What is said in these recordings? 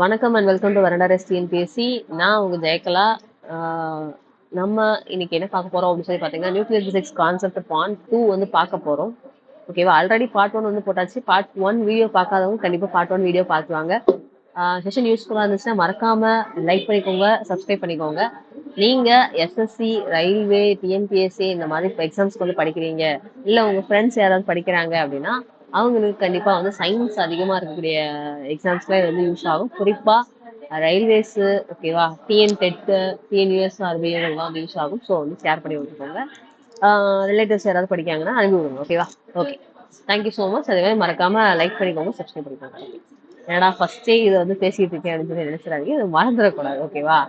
வணக்கம் and welcome to வரண்டரஸ் TNPSC. நான் உங்க ஜெயகலா. நம்ம இன்னைக்கு என்ன பார்க்க போறோம் அப்படின்னு சொல்லி பார்த்தீங்கன்னா, நியூக்ளியர் பிசிக்ஸ் கான்செப்ட் பார்ட் 2 வந்து பார்க்க போறோம். ஓகேவா? ஆல்ரெடி பார்ட் 1 வந்து போட்டாச்சு. பார்ட் 1 வீடியோ பார்க்காதவங்க கண்டிப்பா பார்ட் 1 வீடியோ பார்த்துவாங்க. செஷன் யூஸ்ஃபுல்லா இருந்துச்சுன்னா மறக்காம லைக் பண்ணிக்கோங்க, சப்ஸ்கிரைப் பண்ணிக்கோங்க. நீங்க எஸ்எஸ்சி, ரயில்வே, டிஎன்பிஎஸ்சி இந்த மாதிரி எக்ஸாம்ஸ்க்கு வந்து படிக்கிறீங்க, இல்ல உங்க ஃப்ரெண்ட்ஸ் யாராவது படிக்கிறாங்க அப்படின்னா அவங்களுக்கு கண்டிப்பா வந்து சயின்ஸ் அதிகமா இருக்கக்கூடிய எக்ஸாம்ஸ்ல வந்து யூஸ் ஆகும். குறிப்பா ரயில்வேஸ், ஓகேவா, டிஎன் டெட், டிஎன்யூஎஸ்ஆர்பி இதெல்லாம் வந்து யூஸ் ஆகும். ஸோ வந்து ஷேர் பண்ணி விட்டுக்கோங்க. ரிலேட்டிவ்ஸ் யாராவது படிக்காங்கன்னா அனுப்பி விடுங்க. ஓகேவா? Okay, thank you so much. அதே மாதிரி மறக்காம லைக் பண்ணிக்கோங்க, சப்ஸ்கிரைப் பண்ணிக்கோங்க. ஏன்னா ஃபர்ஸ்டே இதை வந்து பேசிட்டு இருக்கேன் அப்படின்னு சொல்லி நினைச்சிடாதீங்க, இது மறந்துடக்கூடாது. ஓகேவா?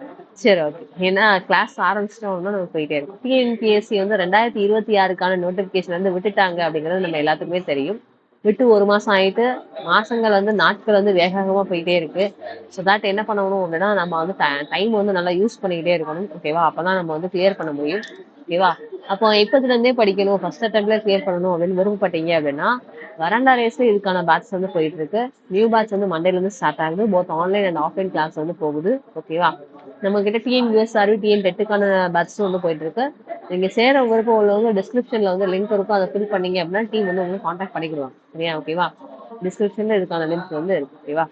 சரி, ஓகே. ஏன்னா கிளாஸ் ஆரம்பிச்சிட்டோம்னா நம்ம போயிட்டே இருக்கோம். டிஎன்பிஎஸ்சி வந்து 2026க்கான நோட்டிபிகேஷன் வந்து விட்டுட்டாங்க அப்படிங்கிறது நம்ம எல்லாத்துக்குமே தெரியும். விட்டு 1 மாசம் ஆயிட்டு, மாசங்கள் வந்து நாட்கள் வந்து வேக வேகமா போயிட்டே இருக்கு. ஸோ தட் என்ன பண்ணணும் அப்படின்னா, நம்ம வந்து டைம் வந்து நல்லா யூஸ் பண்ணிக்கிட்டே இருக்கணும். ஓகேவா? அப்பதான் நம்ம வந்து கிளியர் பண்ண முடியும். ஓகேவா? அப்போ இப்பத்துல இருந்தே படிக்கணும், ஃபர்ஸ்ட் அட்டம்ப்ட்ல கிளியர் பண்ணணும் அப்படின்னு விருப்பப்பட்டீங்க அப்படின்னா, வரண்டா ரேஸ்ல இதுக்கான பேட்ச் வந்து போயிட்டு இருக்கு. நியூ பேட்ச் வந்து மண்டேல இருந்து ஸ்டார்ட் ஆகுது. Both online and offline class வந்து போகுது. ஓகேவா? நம்ம கிட்ட டிஎன்யூஎஸ்ஆர்வி, டிஎன் டெட்டுக்கான பேட்ச் வந்து போயிட்டு இருக்கு. நீங்க சேர விருப்பம் உள்ளவங்க டிஸ்கிரிப்ஷன்ல வந்து லிங்க் இருக்கும், அதை ஃபில் பண்ணீங்க அப்படின்னா டீம் வந்து உங்களுக்கு கான்டாக்ட் பண்ணிக்கிடுவாங்க. சரியா? ஓகேவா? டிஸ்கிரிப்ஷன்ல இதுக்கான லிங்க் வந்து இருக்கு. ஓகேவா?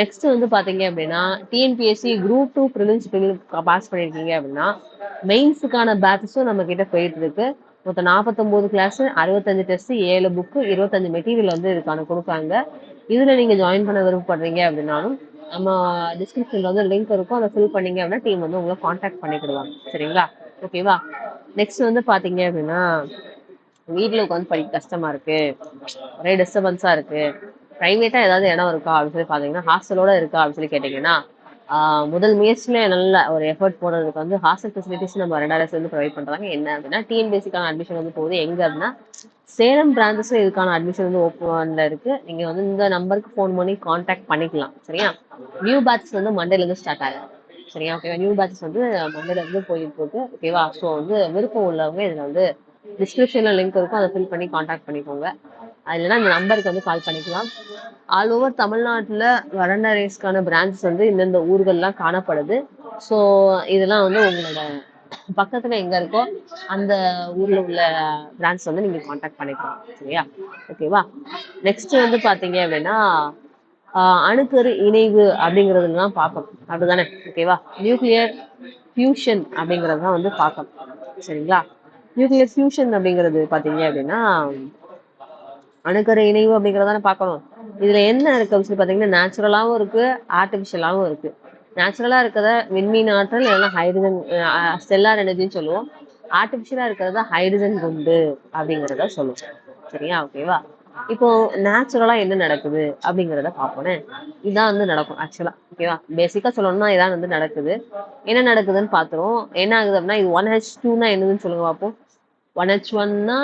நெக்ஸ்ட் வந்து பாத்தீங்க அப்படின்னா, டிஎன்பிஎஸ்சி குரூப் 2 ப்ரிலிம்ஸ் பாஸ் பண்ணிருக்கீங்க அப்படின்னா மெயின்ஸுக்கான பேட்சஸும் நம்ம கிட்ட போயிட்டு இருக்கு. மொத்தம் 49 கிளாஸ், 65 டெஸ்ட், 7 புக்கு, 25 மெட்டீரியல் வந்து இதுக்கான கொடுப்பாங்க. இதுல நீங்க ஜாயின் பண்ண விருப்பப்படுறீங்க அப்படின்னாலும் நம்ம டிஸ்கிரிப்ஷன்ல வந்து லிங்க் இருக்கும், அதை ஃபில் பண்ணீங்க அப்படின்னா டீம் வந்து உங்களை கான்டாக்ட் பண்ணிக்கிடுவாங்க. சரிங்களா? ஓகேவா? நெக்ஸ்ட் வந்து பாத்தீங்க அப்படின்னா, வீட்டுல உட்காந்து படிக்க கஷ்டமா இருக்கு, ஒரே டிஸ்டர்பன்ஸா இருக்கு, பிரைவேட்டா ஏதாவது இடம் இருக்கா அப்படின்னு சொல்லி பாத்தீங்கன்னா, ஹாஸ்டலோட இருக்கா அப்படின்னு சொல்லி கேட்டீங்கன்னா, முதல் முயற்சியில நல்ல ஒரு எஃபர்ட் போடுறதுக்கு வந்து ஹாஸ்டல் ஃபெசிலிட்டிஸ் நம்ம 2000 வந்து ப்ரொவைட் பண்றாங்க. என்ன அப்படின்னா, டிஎன்பிஎஸ்சிக்கான அட்மிஷன் வந்து போகுது எங்க அப்படின்னா சேலம் பிரான்ச்சஸ்ல இதுக்கான அட்மிஷன் வந்து ஓப்பன்ல இருக்கு. நீங்க வந்து இந்த நம்பருக்கு ஃபோன் பண்ணி கான்டாக்ட் பண்ணிக்கலாம். சரியா? நியூ பேட்ச் வந்து மண்டேல இருந்து ஸ்டார்ட் ஆகும். சரியா? ஓகேவா? நியூ பேட்ச் வந்து மண்டேல இருந்து போயிட்டு இருக்கு. ஓகேவா? ஸோ வந்து விருப்பம் உள்ளவங்க இதுல வந்து டிஸ்கிரிப்ஷன்ல லிங்க் இருக்கும், அதை ஃபில் பண்ணி கான்டாக்ட் பண்ணிக்கோங்க. இல்லைன்னா இந்த நம்பருக்கு வந்து கால் பண்ணிக்கலாம். ஆல் ஓவர் தமிழ்நாட்டில் வரண்டா ரேஸ்க்கான பிரான்ச்சஸ் வந்து இந்தந்த ஊர்கள்லாம் காணப்படுது. ஸோ இதெல்லாம் வந்து உங்களோட பக்கத்துல எங்க இருக்கோ அந்த ஊர்ல உள்ள பிரான்ச் வந்து நீங்க கான்டாக்ட் பண்ணிக்கலாம். சரியா? ஓகேவா? நெக்ஸ்ட் வந்து பாத்தீங்க அப்படின்னா, அணுக்கரு இணைவு அப்படிங்கறதுலாம் பார்க்கணும். அப்படிதானே? ஓகேவா? நியூக்ளியர் ஃபியூஷன் அப்படிங்கறது தான் வந்து பார்க்கணும். சரிங்களா? நியூக்ளியர் ஃபியூஷன் அப்படிங்கிறது பாத்தீங்க அப்படின்னா, அணுக்கரு இணைவு அப்படிங்கறதானே பார்க்கணும். இதுல என்ன இருக்கு அப்படின்னு சொல்லி பாத்தீங்கன்னா, நேச்சுரலாவும் இருக்கு, ஆர்டிபிஷியலாவும் இருக்கு. நேச்சுரலா இருக்கிறத விண்மீன் ஆற்றல் இல்லைன்னா ஹைட்ரஜன் ஸ்டெல்லார் எனர்ஜின்னு சொல்லுவோம். ஆர்டிபிஷியலா இருக்கிறத ஹைட்ரஜன் குண்டு அப்படிங்கிறத சொல்லுவோம். சரியா? ஓகேவா? இப்போ நேச்சுரலா என்ன நடக்குது அப்படிங்கிறத பார்ப்போனே. இதான் வந்து நடக்கும் ஆக்சுவலா. ஓகேவா? பேசிக்கா சொல்லணும்னா இதான் வந்து நடக்குது. என்ன நடக்குதுன்னு பாத்துருவோம். என்ன ஆகுது அப்படின்னா, இது 1H2னா என்னதுன்னு சொல்லுங்க பார்ப்போம். 1H1னா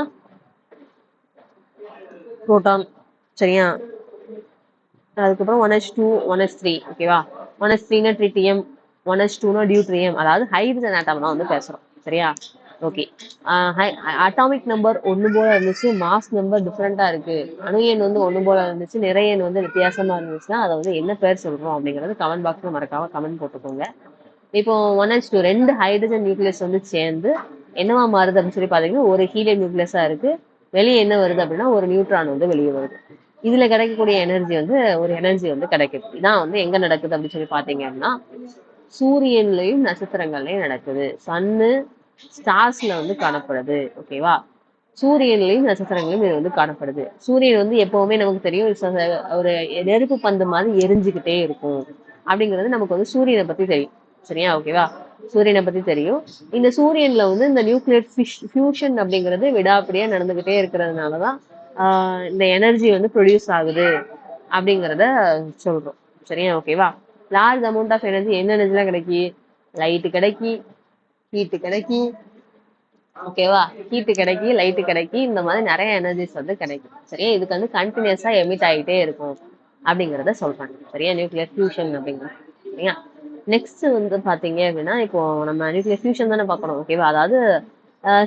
புரோட்டான். சரியா? அதுக்கப்புறம் 1H2, 1H3. ஓகேவா? 1H3னா ட்ரிட்டியம், 1H2னா டியூட்ரியம். அதாவது ஹைட்ரஜன் ஆட்டம் தான் வந்து பேசுறோம். சரியா? ஓகே. அட்டாமிக் நம்பர் ஒன்று போல இருந்துச்சு, மாஸ் நம்பர் டிஃப்ரெண்டா இருக்கு, அணு எண் வந்து ஒன்று போல இருந்துச்சு, நிறை எண் வந்து வித்தியாசமா இருந்துச்சுன்னா அதை வந்து என்ன பேர் சொல்றோம் அப்படிங்கிறது கமெண்ட் பாக்ஸ்ல மறக்காம கமெண்ட் போட்டுக்கோங்க. இப்போ 1H2 2 ஹைட்ரஜன் நியூக்ளியஸ் வந்து சேர்ந்து என்னவா மாறுது அப்படின்னு சொல்லி பாத்தீங்கன்னா, ஒரு ஹீலியம் நியூக்ளியஸா இருக்கு. வெளியே என்ன வருது அப்படின்னா, ஒரு நியூட்ரான் வந்து வெளியே வருது. இதுல கிடைக்கக்கூடிய எனர்ஜி வந்து ஒரு எனர்ஜி வந்து கிடைக்குது. இதான் வந்து எங்க நடக்குது அப்படின்னு சொல்லி பாத்தீங்கன்னா, சூரியன்லயும் நட்சத்திரங்கள்லயும் நடக்குது. சன்னு ஸ்டார்ஸ்ல வந்து காணப்படுது. ஓகேவா? சூரியன்லயும் நட்சத்திரங்களையும் இது வந்து காணப்படுது. சூரியன் வந்து எப்பவுமே நமக்கு தெரியும் ஒரு நெருப்பு பந்து மாதிரி எரிஞ்சுக்கிட்டே இருக்கும் அப்படிங்கிறது நமக்கு வந்து சூரியனை பத்தி தெரியும். சரியா? ஓகேவா? சூரியனை பத்தி தெரியும். இந்த சூரியன்ல வந்து இந்த நியூக்ளியர் ஃபியூஷன் அப்படிங்கிறது விடாப்பிடியா நடந்துகிட்டே இருக்கிறதுனாலதான் இந்த எனர்ஜி வந்து ப்ரொடியூஸ் ஆகுது அப்படிங்கிறத சொல்றோம். சரியா? ஓகேவா? லார்ஜ் அமௌண்ட் ஆஃப் எனர்ஜி என்ன எனர்ஜிலாம் கிடைக்கி? லைட்டு கிடைக்கி, ஹீட்டு கிடைக்கி, ஓகேவா, ஹீட்டு கிடைக்கி, லைட்டு கிடைக்கி, இந்த மாதிரி நிறைய எனர்ஜிஸ் வந்து கிடைக்கும். சரியா? இதுக்கு வந்து கண்டினியூஸா எமிட் ஆகிட்டே இருக்கும் அப்படிங்கிறத சொல்றாங்க. சரியா? நியூக்ளியர் ஃபியூஷன் அப்படிங்கிறது. சரியா? நெக்ஸ்ட் வந்து பாத்தீங்க அப்படின்னா, இப்போ நம்ம நியூக்ளியர் ஃபியூஷன் தானே பார்க்கணும். ஓகேவா? அதாவது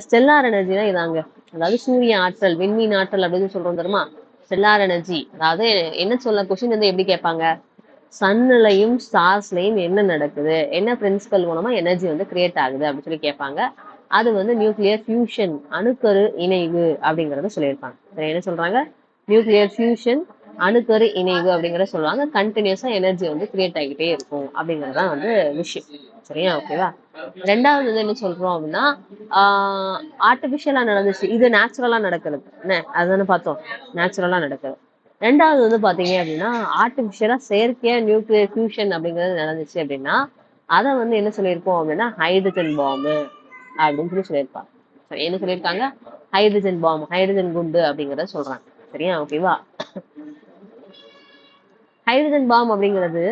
ஸ்டெல்லார் எனர்ஜினா இதாங்க. அதாவது சூரிய ஆற்றல், விண்மீன் ஆற்றல் அப்படின்னு சொல்றோம் தெரியுமா? Stellar energy. அதாவது என்ன சொல்ல கொஸ்டின் வந்து எப்படி கேட்பாங்க? சன்னுலையும் ஸ்டார்ஸ்லையும் என்ன நடக்குது, என்ன பிரின்சிபல் மூலமா எனர்ஜி வந்து கிரியேட் ஆகுது அப்படின்னு சொல்லி கேட்பாங்க. அது வந்து நியூக்ளியர் ஃபியூஷன், அணுக்கரு இணைவு அப்படிங்கறத சொல்லியிருப்பாங்க. சரி, என்ன சொல்றாங்க? நியூக்ளியர் ஃபியூஷன், அணுக்கரு இணைவு அப்படிங்கறத சொல்லுவாங்க. கண்டினியூஸா எனர்ஜி வந்து கிரியேட் ஆகிட்டே இருக்கும் அப்படிங்கறதுதான் வந்து விஷயம். சரியா? ஓகேவா? ரெண்டாவது வந்து என்ன சொல்றோம் அப்படின்னா, ஆர்டிபிஷியலா நடந்துச்சு, இது நேச்சுரலா நடக்கிறது. என்ன அதுதானே பார்த்தோம், நேச்சுரலா நடக்குது. ரெண்டாவது வந்து பாத்தீங்க அப்படின்னா, ஆர்டிபிஷியலா செயற்கையா நியூக்ளியர் ஃபியூஷன் அப்படிங்கிறது நடந்துச்சு அப்படின்னா, அதை வந்து என்ன சொல்லியிருப்போம் அப்படின்னா ஹைட்ரஜன் பாம்பு அப்படின்னு சொல்லி சொல்லியிருப்பாங்க. சரி, என்ன சொல்லியிருக்காங்க? ஹைட்ரஜன் பாம்பு, ஹைட்ரஜன் குண்டு அப்படிங்கறத சொல்றாங்க. சரியா? ஓகேவா? ஹைட்ரஜன் பாம் அப்படிங்கிறது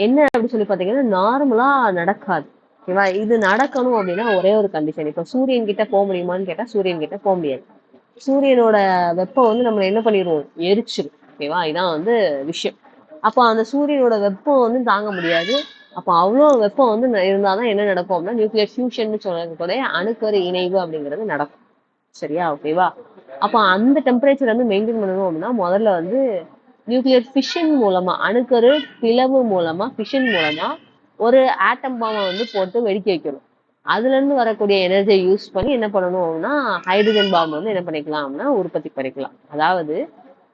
என்ன அப்படின்னு சொல்லி பாத்தீங்கன்னா நார்மலா நடக்காது. ஓகேவா? இது நடக்கணும் அப்படின்னா ஒரே ஒரு கண்டிஷன். இப்ப சூரியன் கிட்ட போக முடியுமான்னு கேட்டா சூரியன் கிட்ட போக முடியாது. சூரியனோட வெப்பம் வந்து நம்மளை என்ன பண்ணிடுவோம், எரிச்சிடும். ஓகேவா? இதான் வந்து விஷயம். அப்போ அந்த சூரியனோட வெப்பம் வந்து தாங்க முடியாது. அப்போ அவ்வளோ வெப்பம் வந்து இருந்தாதான் என்ன நடக்கும் அப்படின்னா நியூக்ளியர் ஃபியூஷன் சொல்லக்கூடிய அணுக்கரு இணைவு அப்படிங்கிறது நடக்கும். சரியா? ஓகேவா? அப்போ அந்த டெம்பரேச்சர் வந்து மெயின்டைன் பண்ணணும் அப்படின்னா முதல்ல வந்து நியூக்ளியர் ஃபிஷன் மூலமா, அணுக்கரு பிளவு மூலமா, ஃபிஷன் மூலமா ஒரு ஆட்டம் பாம்பை வந்து போட்டு வெடிக்க வைக்கணும். அதுல இருந்து வரக்கூடிய எனர்ஜியை யூஸ் பண்ணி என்ன பண்ணணும்னா ஹைட்ரஜன் பாம்பு வந்து என்ன பண்ணிக்கலாம்னா உற்பத்தி பண்ணிக்கலாம். அதாவது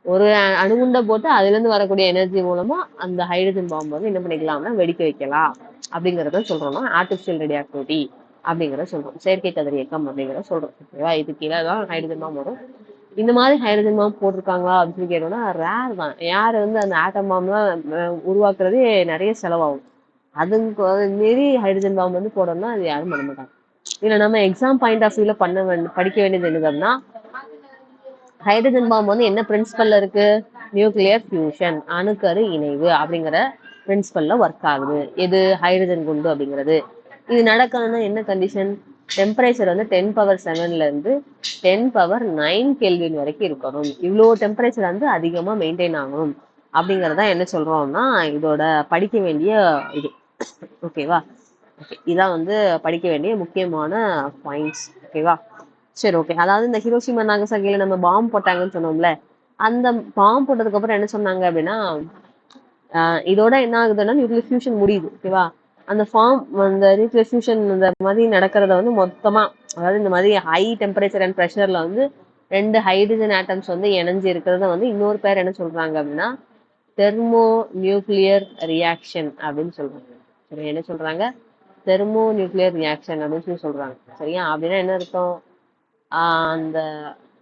ஒரு அணுகுண்டை போட்டு அதுல இருந்து வரக்கூடிய எனர்ஜி மூலமா அந்த ஹைட்ரஜன் பாம்பு வந்து என்ன பண்ணிக்கலாம்னா வெடிக்க வைக்கலாம் அப்படிங்கறத சொல்றோம்னா ஆர்டிபிஷியல் ரேடியாக்டிவிட்டி அப்படிங்கறத சொல்றோம். செயற்கை கதிர் இயக்கம் அப்படிங்கறத சொல்றோம். ஓகேவா? இது கீழே தான் ஹைட்ரஜன் பாம்பு வரும். இந்த மாதிரி ஹைட்ரஜன் பாம்பு போட்டிருக்காங்களா அப்படின்னு கேட்டோம்னா ரேர் தான். யார் வந்து அந்த ஆட்டம் பாம்புலாம் உருவாக்குறதே நிறைய செலவாகும். அதுக்கு மீறி ஹைட்ரஜன் பாம்பு வந்து போடணும்னா அது யாரும் பண்ண மாட்டாங்க. இதுல நம்ம எக்ஸாம் பாயிண்ட் ஆஃப் வியூல படிக்க வேண்டியது என்னதுன்னா, ஹைட்ரஜன் பாம்பு வந்து என்ன பிரின்சிபல்ல இருக்கு? நியூக்ளியர் ஃபியூஷன், அணுக்கரு இணைவு அப்படிங்கிற பிரின்சிபல்ல ஒர்க் ஆகுது. எது? ஹைட்ரஜன் குண்டு அப்படிங்கிறது. இது நடக்கணும்னா என்ன கண்டிஷன்? டெம்பரேச்சர் வந்து 10⁻⁷ இருந்து 10⁻⁹ கெல்வின் வரைக்கும் இருக்கணும். இவ்வளோ டெம்பரேச்சர் வந்து அதிகமா மெயின்டைன் ஆகணும் அப்படிங்கறத என்ன சொல்றோம்னா இதோட படிக்க வேண்டிய இது. ஓகேவா? ஓகே, இதான் வந்து படிக்க வேண்டிய முக்கியமான பாயிண்ட்ஸ். ஓகேவா? சரி, ஓகே. அதாவது இந்த ஹிரோஷிமா நாகசாகில நம்ம பாம்பு போட்டாங்கன்னு சொன்னோம்ல, அந்த பாம்பு போட்டதுக்கு அப்புறம் என்ன சொன்னாங்க அப்படின்னா, இதோட என்ன ஆகுதுன்னா நியூக்ளியர் ஃபியூஷன் முடியுது. ஓகேவா? அந்த நியூக்ளியர் ஃபியூஷன் இந்த மாதிரி நடக்கிறத வந்து மொத்தமா, அதாவது இந்த மாதிரி ஹை டெம்பரேச்சர் அண்ட் ப்ரெஷர்ல வந்து 2 ஹைட்ரஜன் ஆட்டம்ஸ் வந்து இணைஞ்சு இருக்கிறத வந்து இன்னொரு பேர் என்ன சொல்றாங்க அப்படின்னா தெர்மோ நியூக்ளியர் ரியாக்ஷன் அப்படின்னு சொல்றாங்க. சரி, என்ன சொல்றாங்க? தெர்மோ நியூக்ளியர் ரியாக்ஷன் அப்படின்னு சொல்லி சொல்றாங்க. சரியா? அப்படின்னா என்ன அர்த்தம்? அந்த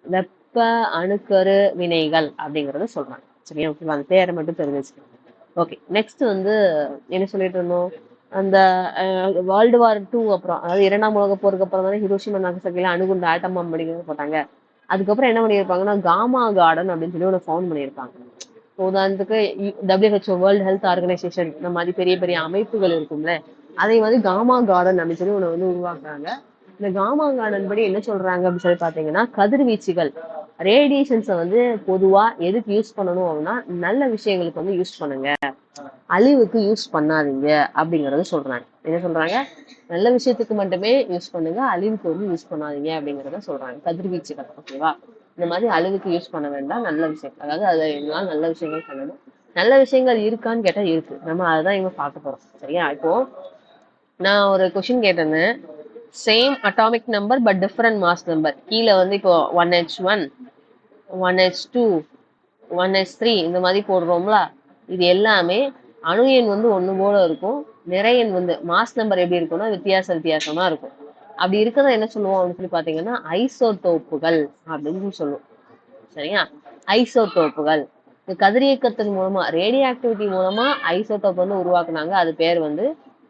வெப்ப அணுக்கரு வினைகள் அப்படிங்கறத சொல்றாங்க. சரியா? ஓகேவா? அந்த பேரை மட்டும் தெரிஞ்சுக்கணும். ஓகே, நெக்ஸ்ட் வந்து என்ன சொல்லிட்டு இருந்தோம்? அந்த வேர்ல்டு வார் 2 அப்புறம், அதாவது 2ஆம் உலக போருக்கு அப்புறம் தானே ஹிரோஷிமா நாகசாகில அணுகுண்டு ஆட்டம் பாம்பு வெடிக்கிறது போட்டாங்க. அதுக்கப்புறம் என்ன பண்ணியிருப்பாங்கன்னா காமா கார்டன் அப்படின்னு சொல்லி ஒன்று ஃபவுண்ட் பண்ணியிருப்பாங்க. உதாரணத்துக்கு WHO, வேர்ல்டு ஹெல்த் ஆர்கனைசேஷன், இந்த மாதிரி பெரிய பெரிய அமைப்புகள் இருக்கும்ல, அதை வந்து காமா கார்டன் அப்படின்னு சொல்லி ஒன்று வந்து உருவாக்குறாங்க. இந்த காமா கார்டன் படி என்ன சொல்றாங்க அப்படின்னு சொல்லி பாத்தீங்கன்னா கதிர்வீச்சுகள், ரேடியேஷன்ஸை வந்து பொதுவா எதுக்கு யூஸ் பண்ணணும் அப்படின்னா நல்ல விஷயங்களுக்கு வந்து யூஸ் பண்ணுங்க, அழிவுக்கு யூஸ் பண்ணாதீங்க அப்படிங்கறத சொல்றாங்க. என்ன சொல்றாங்க? நல்ல விஷயத்துக்கு மட்டுமே யூஸ் பண்ணுங்க, அழிவுக்கு வந்து யூஸ் பண்ணாதீங்க அப்படிங்கறத சொல்றாங்க. கதிர்வீச்சுகள். ஓகேவா? இந்த மாதிரி அழிவுக்கு யூஸ் பண்ண வேண்டாம், நல்ல விஷயம், அதாவது அதை எல்லாம் நல்ல விஷயங்கள் பண்ணணும். நல்ல விஷயங்கள் இருக்கான்னு கேட்டா இருக்கு. நம்ம அதான் இவங்க பார்க்க போறோம். சரியா? இப்போ நான் ஒரு கொஸ்டின் கேட்டிருந்தேன். Same atomic number but different mass number. கீழே வந்து இப்போ 1H1, 1H2, 1H3 இந்த மாதிரி போடுறோம்ல, இது எல்லாமே அணு எண் வந்து ஒண்ணு போல இருக்கும். நிறை எண் வந்து மாஸ் நம்பர் எப்படி இருக்கும்னா வித்தியாசமா இருக்கும். அப்படி இருக்கிறத என்ன சொல்லுவோம் அப்படின்னு சொல்லி பாத்தீங்கன்னா ஐசோடோப்புகள் அப்படின்னு சொல்லுவோம். சரியா? ஐசோடோப்புகள். இந்த கதிரியக்கத்தின் மூலமா, ரேடியோ ஆக்டிவிட்டி மூலமா ஐசோடோப் வந்து உருவாக்குனாங்க. அது பேர் வந்து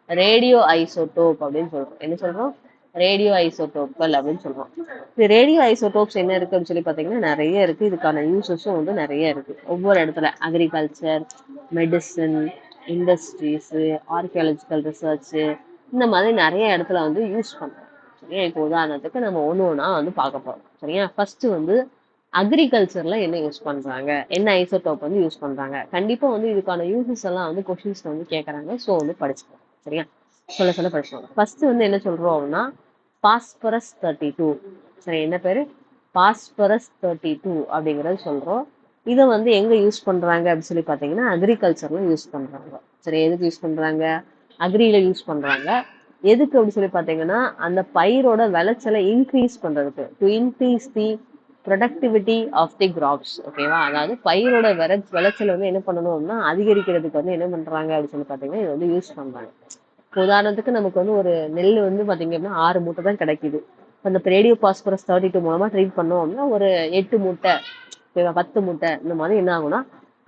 ரேடியோ ஐசோடோப் அப்படின்னு சொல்றோம். என்ன சொல்றோம்? ரேடியோ ஐசோடோப்கள் அப்படின்னு சொல்றோம். இந்த ரேடியோ ஐசோடோப்ஸ் என்ன இருக்கு அப்படின்னு சொல்லி பாத்தீங்கன்னா நிறைய இருக்கு. இதுக்கான யூசஸும் வந்து நிறைய இருக்கு. ஒவ்வொரு இடத்துல agriculture, medicine, industries, archaeological research, இந்த மாதிரி நிறைய இடத்துல வந்து யூஸ் பண்றோம். சரியா? இப்போ உதாரணத்துக்கு நம்ம ஒண்ணா வந்து பார்க்க போறோம். சரியா? ஃபர்ஸ்ட் வந்து அக்ரிகல்ச்சர்ல என்ன யூஸ் பண்றாங்க, என்ன ஐசோடோப் வந்து யூஸ் பண்றாங்க. கண்டிப்பா வந்து இதுக்கான யூசஸ் எல்லாம் வந்து கொஸ்டின்ஸ் வந்து கேட்கறாங்க. ஸோ வந்து படிச்சுக்கோங்க. சரியா? சொல்ல படிச்சுக்கோங்க. ஃபர்ஸ்ட் வந்து என்ன சொல்றோம் அப்படின்னா பாஸ்பரஸ் 32. சரி, என்ன பேரு? பாஸ்பரஸ் 32 அப்படிங்கறது சொல்றோம். இதை வந்து எங்க யூஸ் பண்றாங்க அப்படின்னு சொல்லி பாத்தீங்கன்னா அக்ரிகல்ச்சர்ல யூஸ் பண்றாங்க. சரி, எதுக்கு யூஸ் பண்றாங்க? அக்ரியில யூஸ் பண்றாங்க. எதுக்கு அப்படி சொல்லி பாத்தீங்கன்னா, அந்த பயிரோட விளைச்சலை இன்க்ரீஸ் பண்றதுக்கு, to increase the productivity of the crops. ஓகேவா? அதாவது பயிரோட விளைச்சல் வந்து என்ன பண்ணணும்னா அதிகரிக்கிறதுக்கு வந்து என்ன பண்றாங்க அப்படின்னு சொல்லி பாத்தீங்கன்னா இதை வந்து யூஸ் பண்றாங்க. இப்போ உதாரணத்துக்கு நமக்கு வந்து ஒரு நெல் வந்து பாத்தீங்கன்னா 6 மூட்டை தான் கிடைக்குது. அந்த ரேடியோ பாஸ்பரஸ் 32 மூலமா ட்ரீட் பண்ணோம் அப்படின்னா ஒரு 8 மூட்டை, 10 மூட்டை இந்த மாதிரி என்ன ஆகும்னா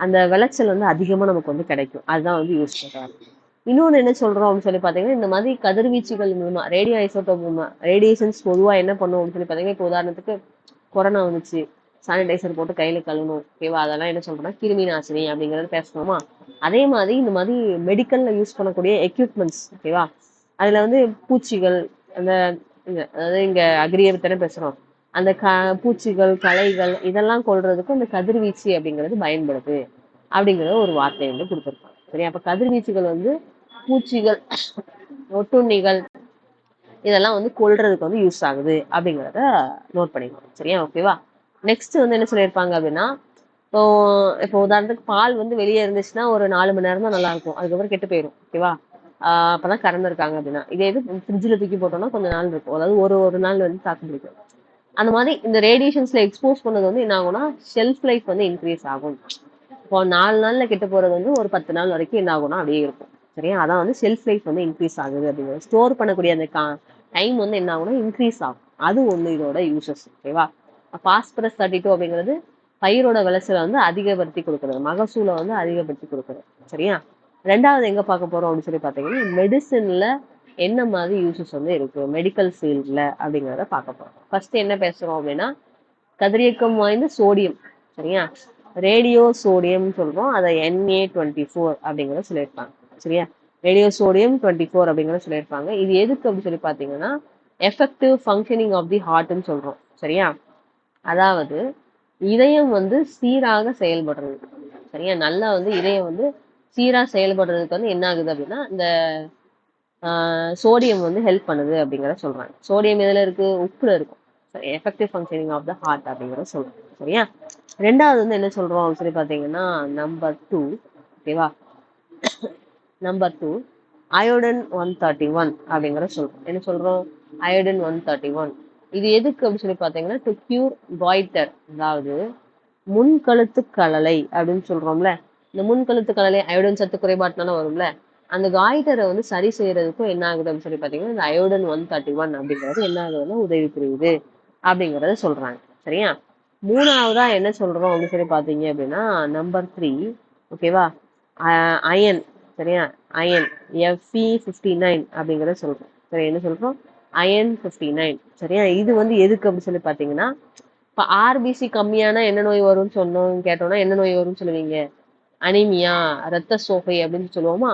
அந்த விளைச்சல் வந்து அதிகமா நமக்கு வந்து கிடைக்கும். அதுதான் வந்து யூஸ் பண்றாங்க. இன்னொன்னு என்ன சொல்றோம் அப்படின்னு சொல்லி பாத்தீங்கன்னா, இந்த மாதிரி கதிர்வீச்சுகள் மூலமா ரேடியோ ஐசோட்டோப் மூலமா ரேடியேஷன்ஸ் பொதுவா என்ன பண்ணும் அப்படின்னு சொல்லி பாத்தீங்கன்னா, இப்போ உதாரணத்துக்கு கொரோனா வந்துச்சு, சானிடைசர் போட்டு கையில கழுவணும். ஓகேவா? அதெல்லாம் என்ன சொல்றோம்னா கிருமி நாசினி அப்படிங்கறது பேசணுமா? அதே மாதிரி இந்த மாதிரி மெடிக்கல்ல யூஸ் பண்ணக்கூடிய எக்யூப்மெண்ட்ஸ், ஓகேவா? அதுல வந்து பூச்சிகள், அந்த அதாவது இங்க அக்ரியை பத்தி பேசுறோம். அந்த பூச்சிகள், களைகள் இதெல்லாம் கொல்றதுக்கு இந்த கதிர்வீச்சு அப்படிங்கிறது பயன்படுது அப்படிங்கிற ஒரு வார்த்தை வந்து கொடுத்துருக்காங்க. சரி, அப்ப கதிர்வீச்சுகள் வந்து பூச்சிகள், ஒட்டுண்ணிகள் இதெல்லாம் வந்து கொல்றதுக்கு வந்து யூஸ் ஆகுது அப்படிங்கிறத நோட் பண்ணிக்கணும். சரியா? ஓகேவா? நெக்ஸ்ட் வந்து என்ன சொல்லியிருப்பாங்க அப்படின்னா, இப்போ இப்போ உதாரணத்துக்கு பால் வந்து வெளியே இருந்துச்சுன்னா ஒரு 4 மணி நேரம் தான் நல்லா இருக்கும், அதுக்கப்புறம் கெட்டு போயிடும். ஓகேவா? அப்பதான் கறந்துருக்காங்க அப்படின்னா, இதே இது ஃப்ரிட்ஜில் தூக்கி போட்டோம்னா கொஞ்சம் நாள் இருக்கும், அதாவது ஒரு நாள் வந்து தாக்கு பிடிக்கும். அந்த மாதிரி இந்த ரேடியேஷன்ஸ்ல எக்ஸ்போஸ் பண்ணது வந்து என்ன ஆகும்னா ஷெல்ஃப் லைஃப் வந்து இன்க்ரீஸ் ஆகும். இப்போ 4 நாள்ல கெட்டு போறது வந்து ஒரு 10 நாள் வரைக்கும் என்ன ஆகும்னா அப்படியே இருக்கும். சரியா? அதான் வந்து ஷெல்ஃப் லைஃப் வந்து இன்க்ரீஸ் ஆகுது அப்படிங்கிறது. ஸ்டோர் பண்ணக்கூடிய அந்த டைம் வந்து என்ன ஆகும்னா இன்க்ரீஸ் ஆகும். அது ஒண்ணு இதோட யூசஸ். ஓகேவா? பாஸ்பரஸ் 32 அப்படிங்கிறது பயிரோட விளைச்சலை வந்து அதிகப்படுத்தி கொடுக்குறது, மகசூலை வந்து அதிகப்படுத்தி கொடுக்குறது. சரியா? ரெண்டாவது எங்க பார்க்க போறோம் அப்படின்னு சொல்லி பாத்தீங்கன்னா, மெடிசின்ல என்ன மாதிரி யூசஸ் வந்து இருக்கு மெடிக்கல் ஃபீல்ட்ல அப்படிங்கிறத பார்க்க போறோம். ஃபர்ஸ்ட் என்ன பேசுறோம் அப்படின்னா, கதிரியக்கம் வாய்ந்த சோடியம். சரியா? ரேடியோ சோடியம் சொல்றோம், அதை Na24 அப்படிங்கிறத சொல்லியிருப்பாங்க. சரியா? ரேடியோ சோடியம் 24 அப்படிங்கிறத சொல்லியிருப்பாங்க. இது எதுக்கு அப்படின்னு சொல்லி பாத்தீங்கன்னா, எஃபெக்டிவ் ஃபங்க்ஷனிங் ஆஃப் தி ஹார்ட்னு சொல்றோம். சரியா? அதாவது இதயம் வந்து சீராக செயல்படுறது. சரியா? நல்லா வந்து இதயம் வந்து சீரா செயல்படுறதுக்கு வந்து என்ன ஆகுது அப்படின்னா இந்த சோடியம் வந்து ஹெல்ப் பண்ணுது அப்படிங்கிறத சொல்றாங்க. சோடியம் எதுல இருக்கு? உப்புல இருக்கும். சரி, effective functioning of the heart அப்படிங்கிறத சொல்றோம். சரியா? ரெண்டாவது வந்து என்ன சொல்றோம் சொல்லி பாத்தீங்கன்னா நம்பர் 2. ஓகேவா? நம்பர் 2 அயோடன் 131 அப்படிங்கிற சொல்றோம். என்ன சொல்றோம்? அயோடன் 131. இது எதுக்கு அப்படின்னு சொல்லி பாத்தீங்கன்னா டு கியூர் காய்டர், அதாவது முன்கழுத்து கழலை அப்படின்னு சொல்றோம்ல. இந்த முன்கழுத்து கழலை அயோடன் சத்து குறைபாட்டுனால வரும்ல, அந்த காய்டரை வந்து சரி செய்யறதுக்கும் என்ன ஆகுது அப்படின்னு சொல்லி பாத்தீங்கன்னா இந்த அயோடன் 131 அப்படிங்கிறது என்ன ஆகுதுன்னா உதவி புரியுது அப்படிங்கறத சொல்றாங்க. சரியா? மூணாவதா என்ன சொல்றோம் அப்படின்னு சொல்லி பாத்தீங்க அப்படின்னா நம்பர் 3. ஓகேவா? அயன். சரியா? அயன் Fe59 அப்படிங்கறத சொல்றோம். சரி, என்ன சொல்றோம்? அயன் 59. சரியா? இது வந்து எதுக்கு அப்படின்னு சொல்லி பாத்தீங்கன்னா, இப்ப ஆர்பிசி கம்மியானா என்ன நோய் வரும்னு சொன்னோம் கேட்டோம்னா என்ன நோய் வரும்னு சொல்லுவீங்க? அனிமியா, ரத்த சோகை அப்படின்னு சொல்லுவோமா?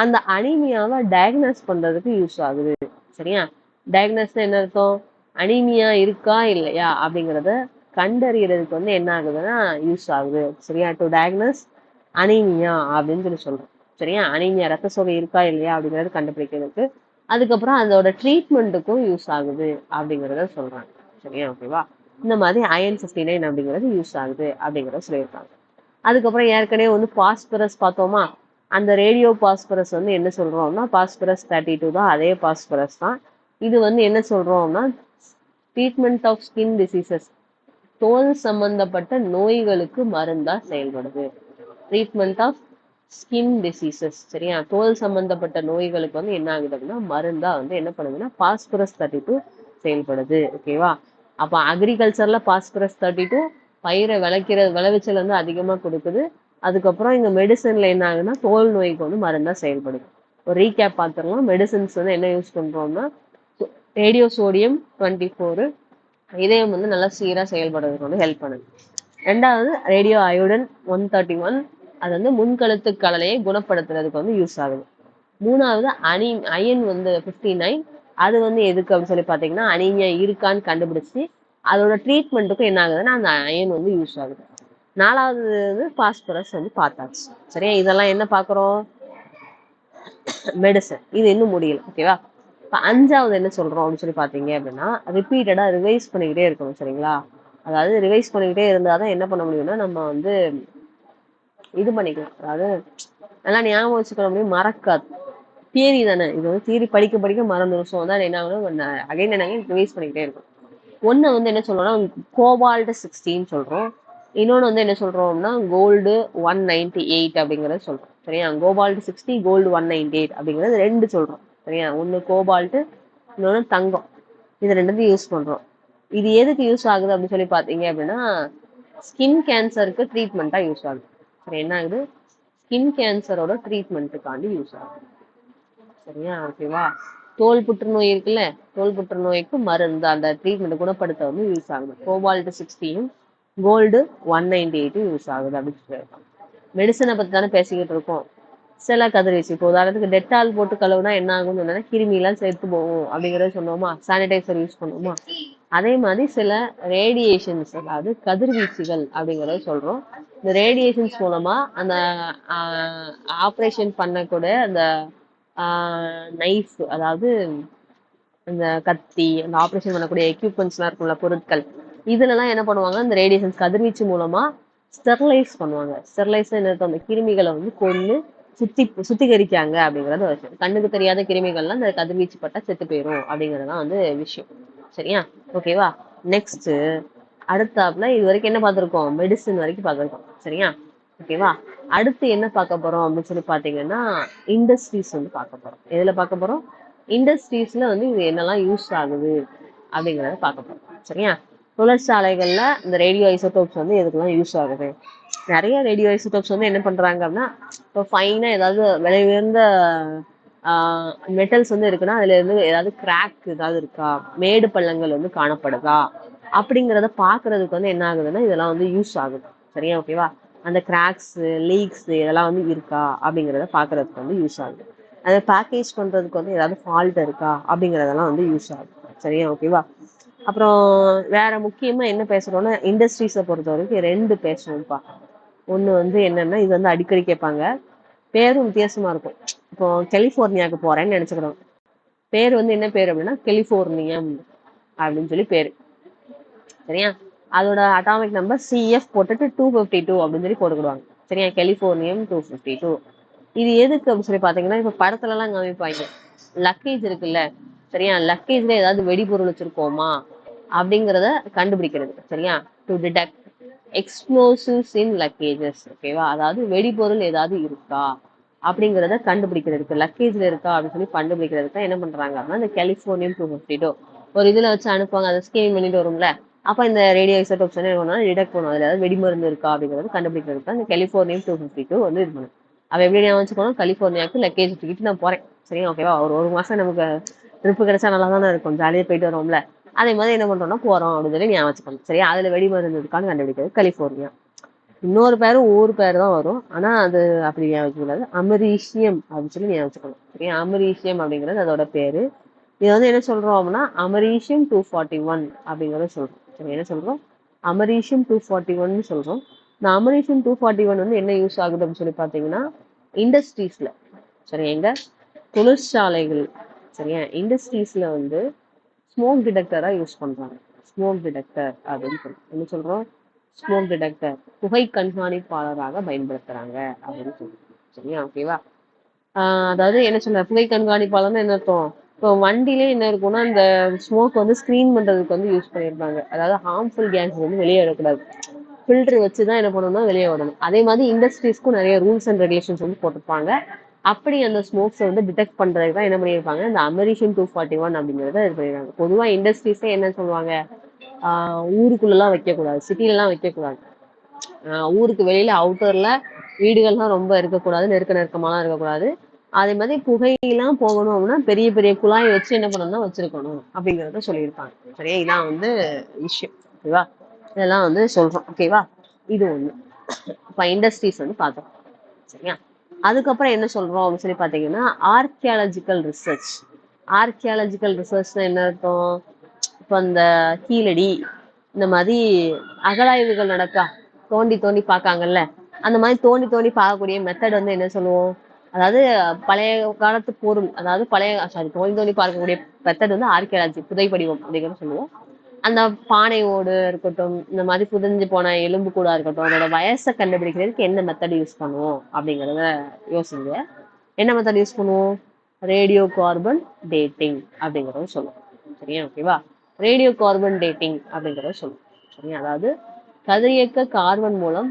அந்த அனிமியாவை டயக்னோஸ் பண்றதுக்கு யூஸ் ஆகுது. சரியா? டயக்னோஸ்னா என்ன அர்த்தம்? அனிமியா இருக்கா இல்லையா அப்படிங்கிறத கண்டறியறதுக்கு வந்து என்ன ஆகுதுன்னா யூஸ் ஆகுது. சரியா? டு டயக்னோஸ் அனிமியா அப்படின்னு சொல்லி சொல்றோம். சரியா? அனிமியா ரத்த சோகை இருக்கா இல்லையா அப்படிங்கறது கண்டுபிடிக்கிறதுக்கு, அதுக்கப்புறம் அதோட ட்ரீட்மெண்ட்டுக்கும் யூஸ் ஆகுது அப்படிங்கிறத சொல்றாங்க. சரியா? ஓகேவா? இந்த மாதிரி அயன் 59 அப்படிங்கிறது யூஸ் ஆகுது அப்படிங்கிறத சொல்லியிருக்காங்க. அதுக்கப்புறம் ஏற்கனவே வந்து பாஸ்பரஸ் பார்த்தோமா? அந்த ரேடியோ பாஸ்பரஸ் வந்து என்ன சொல்றோம்னா பாஸ்பரஸ் 32 தான், அதே பாஸ்பரஸ் தான். இது வந்து என்ன சொல்றோம்னா ட்ரீட்மெண்ட் ஆஃப் ஸ்கின் டிசீசஸ், தோல் சம்பந்தப்பட்ட நோய்களுக்கு மருந்தா செயல்படுது. Treatment of skin diseases. சரியா? தோல் சம்பந்தப்பட்ட நோய்களுக்கு வந்து என்ன ஆகுது அப்படின்னா மருந்தா வந்து என்ன பண்ணுதுன்னா பாஸ்பரஸ் 32 செயல்படுது. ஓகேவா? அப்ப அக்ரிகல்ச்சர்ல பாஸ்பரஸ் 32 பயிரை விளைவிச்சல் வந்து அதிகமா கொடுக்குது. அதுக்கப்புறம் இங்க மெடிசன்ல என்ன ஆகுதுன்னா தோல் நோய்க்கு வந்து மருந்தா செயல்படுது. ஒரு ரீகேப் பார்த்துடலாம். மெடிசன்ஸ் வந்து என்ன யூஸ் பண்றோம்னா ரேடியோ சோடியம் 24 இதயம் வந்து நல்லா சீரா செயல்படுறதுக்கு வந்து ஹெல்ப் பண்ணுது. ரெண்டாவது ரேடியோ அயோடன் 131, அது வந்து முன்கழுத்து கழலையை குணப்படுத்துறதுக்கு வந்து யூஸ் ஆகுது. மூணாவது அயன் வந்து 59, அது வந்து எதுக்கு அப்படின்னு சொல்லி பாத்தீங்கன்னா அனீமியா இருக்கான்னு கண்டுபிடிச்சு அதோட ட்ரீட்மெண்ட்டுக்கும் என்ன ஆகுதுன்னா அந்த அயன் வந்து யூஸ் ஆகுது. நாலாவது வந்து பாஸ்பரஸ் வந்து பார்த்தாச்சு. சரியா? இதெல்லாம் என்ன பாக்குறோம்? மெடிசன். இது இன்னும் முடியல. ஓகேவா? இப்ப அஞ்சாவது என்ன சொல்றோம் அப்படின்னு சொல்லி பாத்தீங்க அப்படின்னா ரிப்பீட்டடா ரிவைஸ் பண்ணிக்கிட்டே இருக்கணும். சரிங்களா? அதாவது ரிவைஸ் பண்ணிக்கிட்டே இருந்தாதான் என்ன பண்ண முடியும்னா நம்ம வந்து இது பண்ணிக்கலாம். அதாவது நல்லா ஞாபகம் வச்சுக்கணும் அப்படின்னு மறக்காது. தியரி தானே இது, வந்து தியரி படிக்க படிக்க மறந்துடும். ஸோ வந்து என்ன ஆகணும், அகைன் என்ன ரிவைஸ் பண்ணிக்கிட்டே இருக்கும். ஒன்று வந்து என்ன சொல்றோம்னா கோபால்ட் 16 சொல்றோம். இன்னொன்று வந்து என்ன சொல்றோம்னா கோல்டு 198 அப்படிங்கறத சொல்றோம். சரியா, கோபால்ட் 60, கோல்டு 198 அப்படிங்கறது ரெண்டு சொல்றோம். சரியா, ஒன்று கோபால்ட், இன்னொன்று தங்கம். இது ரெண்டுத்தையும் யூஸ் பண்றோம். இது எதுக்கு யூஸ் ஆகுது அப்படின்னு சொல்லி பாத்தீங்க அப்படின்னா ஸ்கின் கேன்சருக்கு ட்ரீட்மெண்ட்டா யூஸ் ஆகுது. சரி, என்ன ஆகுது, ஸ்கின் கேன்சரோட ட்ரீட்மெண்ட்டுக்காண்டி யூஸ் ஆகுது. சரியா, ஓகேவா. தோல் புற்றுநோய் இருக்குல்ல, தோல் புற்றுநோய்க்கு மருந்து, அந்த ட்ரீட்மெண்ட் குணப்படுத்த வந்து யூஸ் ஆகுது. கோபால்ட் 60யும் கோல்டு 198 யூஸ் ஆகுது அப்படின்னு சொல்லியிருக்காங்க. மெடிசனை பத்தி தானே பேசிக்கிட்டு இருக்கோம். சில கதிர்வீச்சு, இப்போ உதாரணத்துக்கு டெட்டால் போட்டு கழுவுனா என்ன ஆகும்னு சொன்னா கிருமி எல்லாம் சேர்த்து போகும் அப்படிங்கறத சொன்னோமா, சானிடைசர் யூஸ் பண்ணுவோமா, அதே மாதிரி சில ரேடியேஷன்ஸ், அதாவது கதிர்வீச்சுகள் அப்படிங்கறத சொல்றோம். இந்த ரேடியேஷன்ஸ் மூலமா அந்த ஆப்ரேஷன் பண்ணக்கூட அந்த நைஃப், அதாவது அந்த கத்தி, அந்த ஆப்ரேஷன் பண்ணக்கூடிய எக்யூப்மெண்ட்ஸ்லாம் இருக்கும்ல, பொருட்கள், இதுலலாம் என்ன பண்ணுவாங்க, இந்த ரேடியேஷன்ஸ் கதிர்வீச்சு மூலமா ஸ்டெர்லைஸ் பண்ணுவாங்க. ஸ்டெர்லைஸ் என்ன, அந்த கிருமிகளை வந்து கொண்டு சுத்திகரிக்காங்க அப்படிங்கறது விஷயம். கண்ணுக்கு தெரியாத கிருமிகள்லாம் இந்த கதிர்வீச்சு பட்டா செத்து போயிடும் அப்படிங்கறதுதான் வந்து விஷயம். சரியா, ஓகேவா. நெக்ஸ்ட் அடுத்தாப்புல இது வரைக்கும் என்ன பார்த்திருக்கோம், மெடிசின் வரைக்கும் பார்த்திருக்கோம். சரியா, ஓகேவா. அடுத்து என்ன பார்க்க போறோம் அப்படின்னு சொல்லி பாத்தீங்கன்னா இண்டஸ்ட்ரீஸ் வந்து பார்க்க போறோம். எதுல பார்க்க போறோம், இண்டஸ்ட்ரீஸ்ல வந்து இது என்னெல்லாம் யூஸ் ஆகுது அப்படிங்கறத பார்க்க போறோம். சரியா, தொழிற்சாலைகள்ல இந்த ரேடியோ ஐசோடோப்ஸ் வந்து எதுக்கெல்லாம் யூஸ் ஆகுது. நிறைய ரேடியோ ஐசோடோப்ஸ் வந்து என்ன பண்றாங்க அப்படின்னா, இப்போ ஃபைனா ஏதாவது விலை உயர்ந்த மெட்டல்ஸ் வந்து இருக்குன்னா அதுல இருந்து ஏதாவது கிராக் ஏதாவது இருக்கா, மேடு பள்ளங்கள் வந்து காணப்படுதா அப்படிங்கிறத பாக்குறதுக்கு வந்து என்ன ஆகுதுன்னா இதெல்லாம் வந்து யூஸ் ஆகுது. சரியா, ஓகேவா. அந்த கிராக்ஸ், லீக்ஸ் இதெல்லாம் வந்து இருக்கா அப்படிங்கிறத பாக்குறதுக்கு வந்து யூஸ் ஆகுது. அதை பேக்கேஜ் பண்றதுக்கு வந்து ஏதாவது ஃபால்ட் இருக்கா அப்படிங்கறதெல்லாம் வந்து யூஸ் ஆகுது. சரியா, ஓகேவா. அப்புறம் வேற முக்கியமா என்ன பேசுறோம்னா இண்டஸ்ட்ரீஸை பொறுத்த வரைக்கும் ரெண்டு பேசணும்ப்பா. ஒண்ணு வந்து என்னன்னா, இது வந்து அடிக்கடி கேட்பாங்க, பேரும் வித்தியாசமா இருக்கும். இப்போ கலிபோர்னியாவுக்கு போறேன்னு நினைச்சுக்கிறோம், பேர் வந்து என்ன பேர் அப்படின்னா கலிபோர்னியம் அப்படின்னு சொல்லி பேரு. சரியா, அதோட அட்டாமிக் நம்பர் CF போட்டுட்டு 252 அப்படின்னு சொல்லி போட்டுக்கிடுவாங்க. சரியா, கலிபோர்னியம் 252. இது எதுக்கு அப்படின்னு சொல்லி பாத்தீங்கன்னா, இப்ப படத்துல எல்லாம் காமிப்பாங்க, லக்கேஜ் இருக்குல்ல, சரியா, லக்கேஜ்ல ஏதாவது வெடிபொருள் வச்சிருக்கோமா அப்படிங்கிறத கண்டுபிடிக்கிறது. சரியா, to detect explosives in luggages. ஓகேவா, அதாவது வெடிபொருள் ஏதாவது இருக்கா அப்படிங்கிறத கண்டுபிடிக்கிறதுக்கு, லக்கேஜ்ல இருக்கா அப்படின்னு சொல்லி கண்டுபிடிக்கிறதுக்கு என்ன பண்றாங்க அப்படின்னா இந்த கலிபோர்னியம் 252 ஒரு இதுல வச்சு அனுப்புவாங்க. அதை ஸ்கேன் பண்ணிட்டு வரும்ல, அப்ப இந்த ரேடியோ ஐசோடோப்ஸ் என்ன டிடெக்ட் பண்ணும், அதுல ஏதாவது வெடிமருந்து இருக்கா அப்படிங்கிறது கண்டுபிடிக்கிறதுக்கு இந்த கலிபோர்னியம் 252 வந்து இது பண்ணும். அவ எப்படி ஞாபகம் வச்சுக்கணும், கலிபோர்னியாவுக்கு லக்கேஜ் தூக்கிட்டு நான் போறேன். சரியா, ஓகேவா. ஒரு மாசம் நமக்கு ட்ரிப்பு கிடைச்சா நல்லா தானே இருக்கும், ஜாலியா போயிட்டு வரோம்ல. அதே மாதிரி என்ன பண்றோம்னா போறோம் அப்படின்னு சொல்லி ஞாபகம் வச்சுக்கணும். சரியா, அதுல வெடிமருந்து இருக்கான்னு கண்டுபிடிக்கிறது கலிபோர்னியா. இன்னொரு பேரும் ஊர் பேர் தான் வரும், ஆனா அது அப்படி ஞாபகம் வச்சுக்கூடாது, அமெரிஷியம் அப்படின்னு சொல்லி ஞாபகம் வச்சுக்கணும். சரியா, அமெரிஷியம் அப்படிங்கிறது அதோட பேரு. இது வந்து என்ன சொல்றோம் அப்படின்னா அமெரிஷியம் 241 அப்படிங்கறத சொல்றோம். சரி, என்ன சொல்றோம், அமெரிஷியம் 241 சொல்றோம். இந்த அமெரிஷியம் 241 வந்து என்ன யூஸ் ஆகுது அப்படின்னு சொல்லி பாத்தீங்கன்னா இண்டஸ்ட்ரீஸ்ல, சரி, எங்க தொழிற்சாலைகள், சரியா, இண்டஸ்ட்ரீஸ்ல வந்து ஸ்மோக் டிடெக்டரா யூஸ் பண்றாங்க. ஸ்மோக் டிடெக்டர் அப்படின்னு சொல்றோம். என்ன சொல்றோம், ஸ்மோக் டிடெக்டர், புகை கண்காணிப்பாளராக பயன்படுத்துறாங்க அப்படின்னு சொல்றோம். சரியா, ஓகேவா. அதாவது என்ன சொல்ற, புகை கண்காணிப்பாளர்னு என்ன அர்த்தம், இப்போ வண்டிலே என்ன இருக்கும்னா இந்த ஸ்மோக் வந்து ஸ்கிரீன் பண்றதுக்கு வந்து யூஸ் பண்ணியிருப்பாங்க. அதாவது ஹார்ம்ஃபுல் கேஸ் வந்து வெளியே விடக்கூடாது, ஃபில்டர் வச்சுதான் என்ன பண்ணணும்னா வெளியே விடணும். அதே மாதிரி இண்டஸ்ட்ரீஸ்க்கும் நிறைய ரூல்ஸ் அண்ட் ரெகுலேஷன்ஸ் வந்து போட்டிருப்பாங்க. அப்படி அந்த ஸ்மோக்ஸை வந்து டிடெக்ட் பண்றதுக்கு தான் என்ன பண்ணியிருப்பாங்க, இந்த அமெரிஷியம் 241 அப்படிங்கிறத இது பண்ணிருக்காங்க. பொதுவா இண்டஸ்ட்ரீஸே என்ன சொல்லுவாங்க, ஊருக்குள்ளெல்லாம் வைக்கக்கூடாது, சிட்டிலலாம் வைக்கக்கூடாது, ஊருக்கு வெளியில அவுட்டர்ல வீடுகள்லாம் ரொம்ப இருக்கக்கூடாது, நெருக்கமாலாம் இருக்கக்கூடாது. அதே மாதிரி புகையெல்லாம் போகணும் அப்படின்னா பெரிய பெரிய குழாயை வச்சு என்ன பண்ணணும்னா வச்சிருக்கணும் அப்படிங்கறத சொல்லியிருப்பாங்க. சரியா, இதான் வந்து விஷயம். ஓகேவா, இதெல்லாம் வந்து சொல்றோம். ஓகேவா, இது ஒண்ணு. இப்ப இண்டஸ்ட்ரீஸ் வந்து பார்த்தோம். சரியா, அதுக்கப்புறம் என்ன சொல்றோம் அப்படின்னு சொல்லி பாத்தீங்கன்னா ஆர்கியாலஜிக்கல் ரிசர்ச். ஆர்கியாலஜிக்கல் ரிசர்ச்னா என்ன அர்த்தம், இப்போ இந்த கீழடி இந்த மாதிரி அகழாய்வுகள் நடக்கா, தோண்டி தோண்டி பார்க்காங்கல்ல, அந்த மாதிரி தோண்டி தோண்டி பார்க்கக்கூடிய மெத்தட் வந்து என்ன சொல்லுவோம், அதாவது பழைய காலத்து பொருள், அதாவது பழைய சாரி தோண்டி தோண்டி பார்க்கக்கூடிய மெத்தட் வந்து ஆர்கியாலஜி, புதைப்படிவம் அப்படிங்கிறத சொல்லுவோம். அந்த பானை ஓடு இருக்கட்டும், இந்த மாதிரி புதைஞ்சு போன எலும்பு கூடா இருக்கட்டும், அதோட வயசை கண்டுபிடிக்கிறதுக்கு என்ன மெத்தட் யூஸ் பண்ணுவோம் அப்படிங்கிறத யோசிங்க. என்ன மெத்தட் யூஸ் பண்ணுவோம்? ரேடியோ கார்பன் டேட்டிங் அப்படிங்கிறத சொல்லுவோம். சரியா? ஓகேவா? ரேடியோ கார்பன் டேட்டிங் அப்படிங்கிறத சொல்லுவோம். சரியா? அதாவது கதிரியக்க கார்பன் மூலம்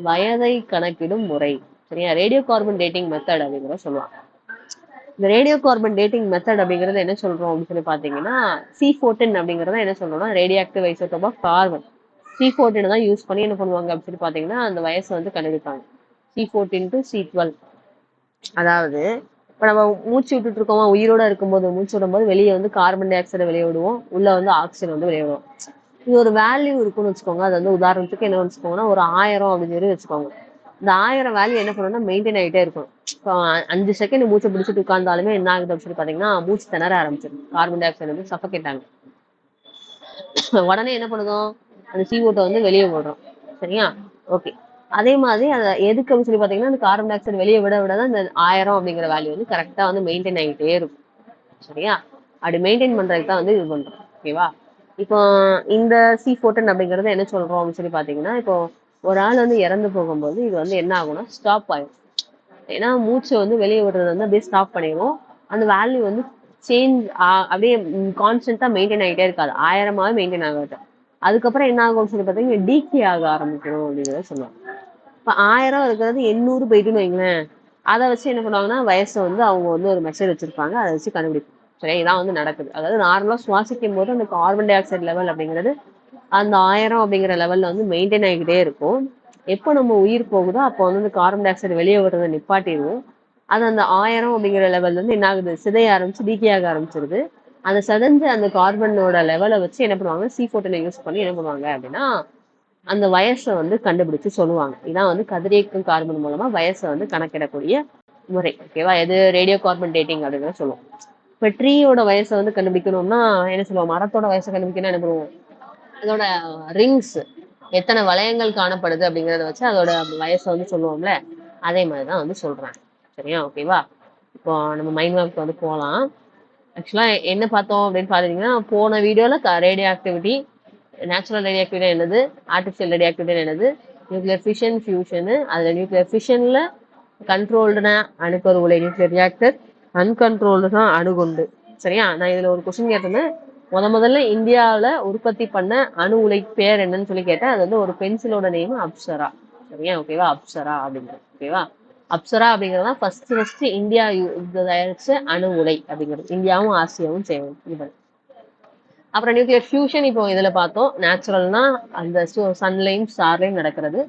வயதை கணக்கிடும் முறை. சரியா? ரேடியோ கார்பன் டேட்டிங் மெத்தட் அப்படிங்கிறத சொல்லுவாங்க. இந்த ரேடியோ கார்பன் டேட்டிங் மெத்தட் அப்படிங்கறது என்ன சொல்றோம் அப்படின்னு சொல்லி பாத்தீங்கன்னா, C14 அப்படிங்கறத என்ன சொல்றோம்னா radioactive isotope of carbon. C14 தான் யூஸ் பண்ணி என்ன பண்ணுவாங்க அப்படின்னு சொல்லி பாத்தீங்கன்னா அந்த வயசை வந்து கண்டுபிடிப்பாங்க. C14 to C12. அதாவது இப்ப நம்ம மூச்சு விட்டுட்டு இருக்கோமா, உயிரோட இருக்கும்போது மூச்சு விடும்போது வெளியே வந்து கார்பன் டை ஆக்சைடை வெளியே விடுவோம், உள்ள வந்து ஆக்சிஜன் வந்து வெளியே விடுவோம். இது ஒரு வேல்யூ இருக்குன்னு வச்சுக்கோங்க. அது வந்து உதாரணத்துக்கு என்ன வச்சுக்கோங்கன்னா ஒரு 1000 அப்படின்னு சொல்லி வச்சுக்கோங்க. இந்த 1000 வேல்யூ என்ன பண்ணணும்னா மெயின்டைன் ஆகிட்டே இருக்கும். இப்போ 5 செகண்ட் மூச்சை பிடிச்சிட்டு உட்கார்ந்தாலுமே என்ன ஆகுது அப்படின்னு சொல்லி பாத்தீங்கன்னா மூச்சு திணற ஆரம்பிச்சிடும். கார்பன் டை ஆக்சைடு வந்து சஃபகேட் ஆகும். உடனே என்ன பண்ணுதோம்? அந்த CO2 வந்து வெளியே விடுறோம். சரியா? ஓகே. அதே மாதிரி அதை எதுக்கு அப்படின்னு சொல்லி பாத்தீங்கன்னா அந்த கார்பன் டை ஆக்சைடு வெளியே விட விட தான் இந்த 1000 அப்படிங்கிற வேல்யூ வந்து கரெக்டா வந்து மெயின்டைன் ஆகிட்டே இருக்கும். சரியா? அப்படி மெயின்டைன் பண்றதுக்கு தான் வந்து இது பண்றோம். ஓகேவா? இப்போ இந்த C14 அப்படிங்கறது என்ன சொல்றோம் அப்படின்னு சொல்லி பாத்தீங்கன்னா, இப்போ ஒரு ஆள் வந்து இறந்து போகும்போது இது வந்து என்ன ஆகும்னா ஸ்டாப் ஆகும். ஏன்னா மூச்சை வந்து வெளியே விடுறது வந்து அப்படியே ஸ்டாப் பண்ணிடுவோம். அந்த வேல்யூ வந்து சேஞ்ச் அப்படியே கான்ஸ்டன்டா மெயின்டைன் ஆகிட்டே இருக்காது. 1000 மெயின்டைன் ஆகாது. அதுக்கப்புறம் என்ன ஆகும்னு சொல்லி பார்த்தீங்கன்னா டீகே ஆக ஆரம்பிக்கணும் அப்படிங்கிறத சொல்லுவாங்க. இப்போ 1000 இருக்கிறது 800 போயிட்டுன்னு வைங்களேன். அதை வச்சு என்ன பண்ணுவாங்கன்னா வயசை வந்து அவங்க வந்து ஒரு மெஷர் வச்சிருப்பாங்க. அதை வச்சு கண்டுபிடிப்பாங்க. சரி, இதான் வந்து நடக்குது. அதாவது நார்மலா சுவாசிக்கும் போது அந்த கார்பன் டை ஆக்சைடு லெவல் அப்படிங்கிறது அந்த 1000 அப்படிங்கிற லெவல்ல வந்து மெயின்டைன் ஆகிக்கிட்டே இருக்கும். எப்போ நம்ம உயிர் போகுதோ அப்போ வந்து அந்த கார்பன் டை ஆக்சைடு வெளியே விடுறதை நிப்பாட்டிடுவோம். அது அந்த 1000 அப்படிங்கிற லெவல்ல இருந்து என்ன ஆகுது? சிதைய ஆரம்பிச்சு டீகே ஆக ஆரம்பிச்சிருது. அந்த சிதைஞ்ச அந்த கார்பனோட லெவலை வச்சு என்ன பண்ணுவாங்க? C14 யூஸ் பண்ணி என்ன பண்ணுவாங்க அப்படின்னா அந்த வயசை வந்து கண்டுபிடிச்சு சொல்லுவாங்க. இதான் வந்து கதிரியக்கம் கார்பன் மூலமா வயசை வந்து கணக்கிடக்கூடிய முறை. ஓகேவா? எது? ரேடியோ கார்பன் டேட்டிங் அப்படிங்கிறத சொல்லுவோம். இப்ப ட்ரீயோட வயசை வந்து கண்டுபிடிக்கணும்னா என்ன சொல்லுவோம்? மரத்தோட வயசை கண்டுபிடிக்கணும் என்ன பண்ணுவோம்? அதோட ரிங்ஸ் எத்தனை வளையங்கள் காணப்படுது அப்படிங்கறத வச்சு அதோட வயசை வந்து சொல்லுவோம்ல, அதே மாதிரிதான் வந்து சொல்றாங்க. சரியா? ஓகேவா? இப்போ நம்ம மைண்ட் மேப்க்கு வந்து போகலாம். ஆக்சுவலா என்ன பார்த்தோம் அப்படின்னு பாத்தீங்கன்னா போன வீடியோல radio activity, natural radio activity என்னது, ஆர்டிஃபிஷியல் ரேடியோ ஆக்டிவிட்டி என்னது, நியூக்ளியர் ஃபிஷன் ஃபியூஷனு, அதுல நியூக்ளியர் ஃபிஷன்ல கண்ட்ரோல்டுனா அணுக்கரு உலை நியூக்ளியர் ரியாக்டர், அன்கண்ட்ரோல்டுனா அணுகுண்டு. சரியா? நான் இதுல ஒரு கொஸ்டின் கேட்டிருந்தேன். முதல்ல இந்தியாவில உற்பத்தி பண்ண அணு உலை பேர் என்னன்னு சொல்லி கேட்டேன். அது வந்து ஒரு பென்சிலோட நேம் அப்சரா. சரியா? ஓகேவா? அப்சரா அப்படிங்கிறது. ஓகேவா? அப்சரா அப்படிங்கிறது ஃபர்ஸ்ட் இந்தியா தயாரிச்ச அணு உலை அப்படிங்கிறது. இந்தியாவும் ஆசியாவும் செய்வது. அப்புறம் நியூக்ளியர் ஃபியூஷன் இப்போ இதுல பார்த்தோம். நேச்சுரல்னா அந்த சன்லையும் ஸ்டார்லையும் நடக்கிறது.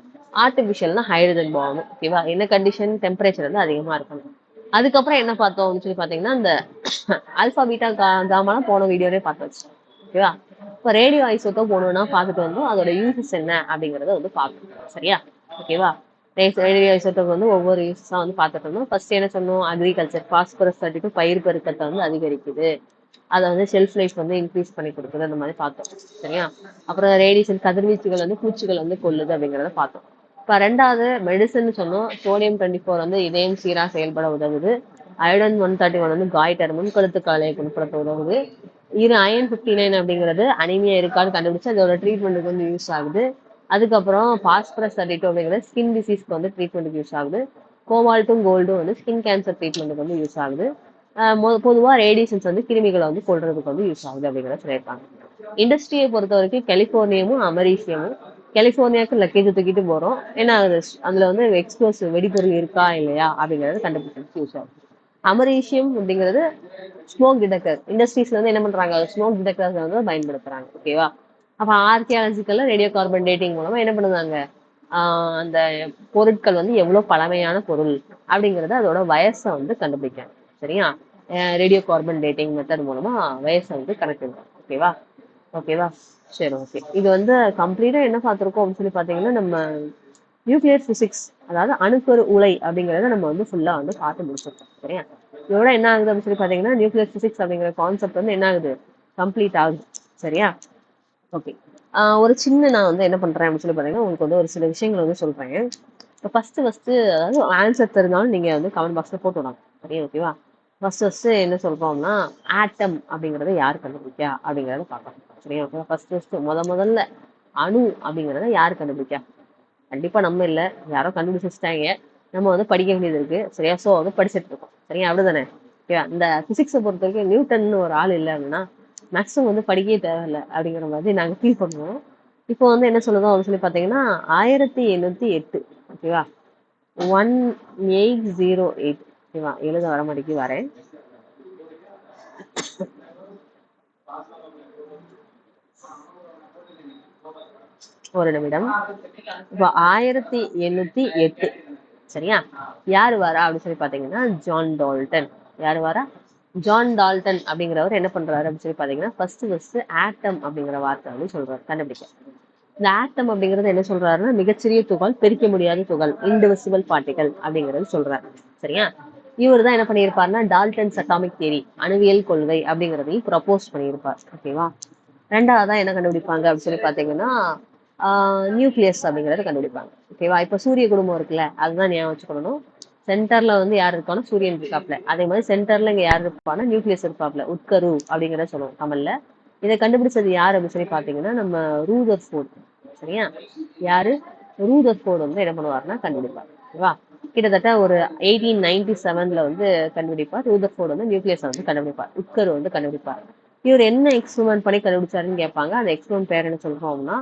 ஆர்டிபிஷியல்னா ஹைட்ரஜன் பாம்பு. ஓகேவா? என்ன கண்டிஷன்? டெம்பரேச்சர் வந்து அதிகமா இருக்கணும். அதுக்கப்புறம் என்ன பார்த்தோம் சொல்லி பாத்தீங்கன்னா இந்த ஆல்பா பீட்டா காமாலாம் போன வீடியோலே பார்த்தாச்சு. ஓகேவா? இப்போ ரேடியோ ஐசோட்டோப் போகணும்னா பார்த்துட்டு வந்தோம். அதோட யூசஸ் என்ன அப்படிங்கறத வந்து பார்க்கணும். சரியா? ஓகேவா? ரேடியோ ஐசோட்டோப் வந்து ஒவ்வொரு யூசஸா வந்து பார்த்துட்டு இருந்தோம். ஃபர்ஸ்ட் என்ன சொன்னோம்? அக்ரிகல்ச்சர் பாஸ்பரஸ் 32 பயிர் பெருக்கத்தை வந்து அதிகரிக்குது. அதை வந்து ஷெல்ஃப் லைஃப் வந்து இன்க்ரீஸ் பண்ணி கொடுக்குது. அந்த மாதிரி பார்த்தோம். சரியா? அப்புறம் ரேடியேஷன் கதிர்வீச்சுகள் வந்து பூச்சிகள் வந்து கொல்லுது அப்படிங்கிறத பார்த்தோம். இப்போ ரெண்டாவது மெடிசன் சொன்னோம். சோடியம் 24 வந்து இதயம் சீரா செயல்பட உதவுது. அயோடன் 131 வந்து காய்டர் முன்கழுத்து காலையை குணப்படுத்த உதவுது. அயன் 59 அப்படிங்கிறது அனிமியா இருக்கான்னு கண்டுபிடிச்சு அதோட ட்ரீட்மெண்ட்டுக்கு வந்து யூஸ் ஆகுது. அதுக்கப்புறம் பாஸ்பரஸ் 32 அப்படிங்கிறது ஸ்கின் டிசீஸ்க்கு வந்து ட்ரீட்மெண்ட்டுக்கு யூஸ் ஆகுது. கோபால்ட்டும் கோல்டும் வந்து ஸ்கின் கேன்சர் ட்ரீட்மெண்ட்டுக்கு வந்து யூஸ் ஆகுது. பொதுவாக ரேடியேஷன்ஸ் வந்து கிருமிகளை வந்து கொல்றதுக்கு வந்து யூஸ் ஆகுது அப்படிங்கிறத சொல்லியிருக்காங்க. இண்டஸ்ட்ரியை பொறுத்த வரைக்கும் கலிபோர்னியமும் அமெரிசியமும், கலிபோர்னியாவுக்கு லக்கேஜ் தூக்கிட்டு போறோம். ஏன்னா அதுல வந்து எக்ஸ்ப்ளோசிவ் வெடிபொருள் இருக்கா இல்லையா அப்படிங்கறது கண்டுபிடிச்சு யூஸ் ஆகும். அமெரிசியம் அப்படிங்கிறது ஸ்மோக் டிடெக்டர். இண்டஸ்ட்ரீஸ்ல வந்து என்ன பண்றாங்க? ஸ்மோக் டிடெக்டர்ஸ் வந்து பயன்படுத்துறாங்க. ஓகேவா? அப்ப ஆர்கியாலஜிக்கல்ல ரேடியோ கார்பன் டேட்டிங் மூலமா என்ன பண்ணுவாங்க? அந்த பொருட்கள் வந்து எவ்வளவு பழமையான பொருள் அப்படிங்கறத அதோட வயசை வந்து கண்டுபிடிக்காங்க. சரியா? ரேடியோ கார்பன் டேட்டிங் மெத்தட் மூலமா வயசை வந்து கணக்கிடுவோம். ஓகேவா? ஓகேவா? சரி, ஓகே. இது வந்து கம்ப்ளீட்டா என்ன பார்த்திருக்கோம் அப்படின்னு சொல்லி பாத்தீங்கன்னா நம்ம நியூக்ளியர் பிசிக்ஸ், அதாவது அணுக்கரு உலை அப்படிங்கறத நம்ம வந்து ஃபுல்லா வந்து பார்த்து முடிச்சிருக்கோம். சரியா? இதோட என்ன ஆகுது அப்படின்னு சொல்லி பாத்தீங்கன்னா நியூக்ளியர் பிசிக்ஸ் அப்படிங்கிற கான்செப்ட் வந்து என்ன ஆகுது? கம்ப்ளீட் ஆகுது. சரியா? ஓகே. ஒரு சின்ன நான் வந்து என்ன பண்றேன் அப்படின்னு சொல்லி பாத்தீங்கன்னா உங்களுக்கு வந்து ஒரு சில விஷயங்கள் வந்து சொல்றேன். ஃபர்ஸ்ட் அதாவது ஆன்சர் தெரிஞ்சாலும் நீங்க வந்து கமெண்ட் பாக்ஸ்ல போட்டு விடலாம். சரியா? ஓகேவா? ஃபர்ஸ்ட் என்ன சொல்றோம்னா ஆட்டம் அப்படிங்கறத யார் கண்டுபிடிக்கா அப்படிங்கறத பார்க்கணும். சரியா? ஃபர்ஸ்ட் முதல்ல அணு அப்படிங்கறத யார் கண்டுபிடிக்கா? கண்டிப்பா நம்ம இல்ல, யாரோ கண்டுபிடிச்சிட்டாங்க. நம்ம வந்து படிக்க வேண்டியது இருக்கு. சரியா? சோ வந்து படிச்சுட்டு இருக்கோம். சரியா? அப்படிதானே? ஓகேவா? இந்த பிசிக்ஸை பொறுத்த வரைக்கும் நியூட்டன் ஒரு ஆள் இல்லை அப்படின்னா மேக்ஸிமம் வந்து படிக்கவே தேவையில்லை அப்படிங்கிற மாதிரி நாங்க ஃபீல் பண்ணுவோம். இப்போ வந்து என்ன சொல்லுதோ அப்படின்னு சொல்லி பாத்தீங்கன்னா 1808. ஓகேவா? 1808. ஓகேவா? எழுத வர மாட்டேங்குது, வரேன். ஒரு நிமிடம். இப்போ 1808. சரியா? யாரு வரா அப்படின்னு சொல்லி பாத்தீங்கன்னா ஜான் டால்டன். யாரு வரா? ஜான் டால்டன் அப்படிங்கிறவர் என்ன பண்றாரு அப்படின்னு சொல்லி பாத்தீங்கன்னா ஃபர்ஸ்ட் ஆட்டம் அப்படிங்கிற வார்த்தை வந்து சொல்றாரு கண்டுபிடிக்க. இந்த ஆட்டம் அப்படிங்கிறது என்ன சொல்றாருன்னா மிகச்சிறிய துகள், பிரிக்க முடியாத துகள், இன்டிவிசிபிள் பார்ட்டிகல் அப்படிங்கறது சொல்றாரு. சரியா? இவர் தான் என்ன பண்ணியிருப்பாருன்னா டால்டன்ஸ் அட்டாமிக் தியரி, அணுவியல் கொள்கை அப்படிங்கிறதையும் ப்ரப்போஸ் பண்ணியிருப்பார். ஓகேவா? ரெண்டாவதா என்ன கண்டுபிடிப்பாங்க அப்படின்னு சொல்லி பாத்தீங்கன்னா நியூக்ளியஸ் அப்படிங்கறத கண்டுபிடிப்பாங்க. ஓகேவா? இப்ப சூரிய குடும்பம் இருக்குல்ல, அதுதான் ஞாபகம் வச்சுக்கணும். சென்டர்ல வந்து யார் இருப்பானா சூரியன் இருக்காப்ல, அதே மாதிரி சென்டர்ல இங்க யார் இருப்பானா நியூக்ளியஸ் இருப்பாப்ல, உட்கரு அப்படிங்கிறத சொல்லுவோம் தமிழ்ல. இதை கண்டுபிடிச்சது யார் அப்படின்னு சொல்லி பாத்தீங்கன்னா நம்ம ரூதர்ஃபோர்ட். சரியா? யாரு? ரூதர்ஃபோர்ட் வந்து என்ன பண்ணுவாருன்னா கண்டுபிடிப்பார். ஓகேவா? கிட்டத்தட்ட ஒரு 1897 வந்து கண்டுபிடிப்பார். ரூதர்ஃபோர்ட் வந்து நியூக்ளியஸ் வந்து கண்டுபிடிப்பார், உட்கரு வந்து கண்டுபிடிப்பார். இவர் என்ன எக்ஸ்பெரிமெண்ட் பண்ணி கண்டுபிடிச்சாருன்னு கேட்பாங்க. அந்த எக்ஸ்பெரிமெண்ட் பேர் என்ன சொல்றோம்னா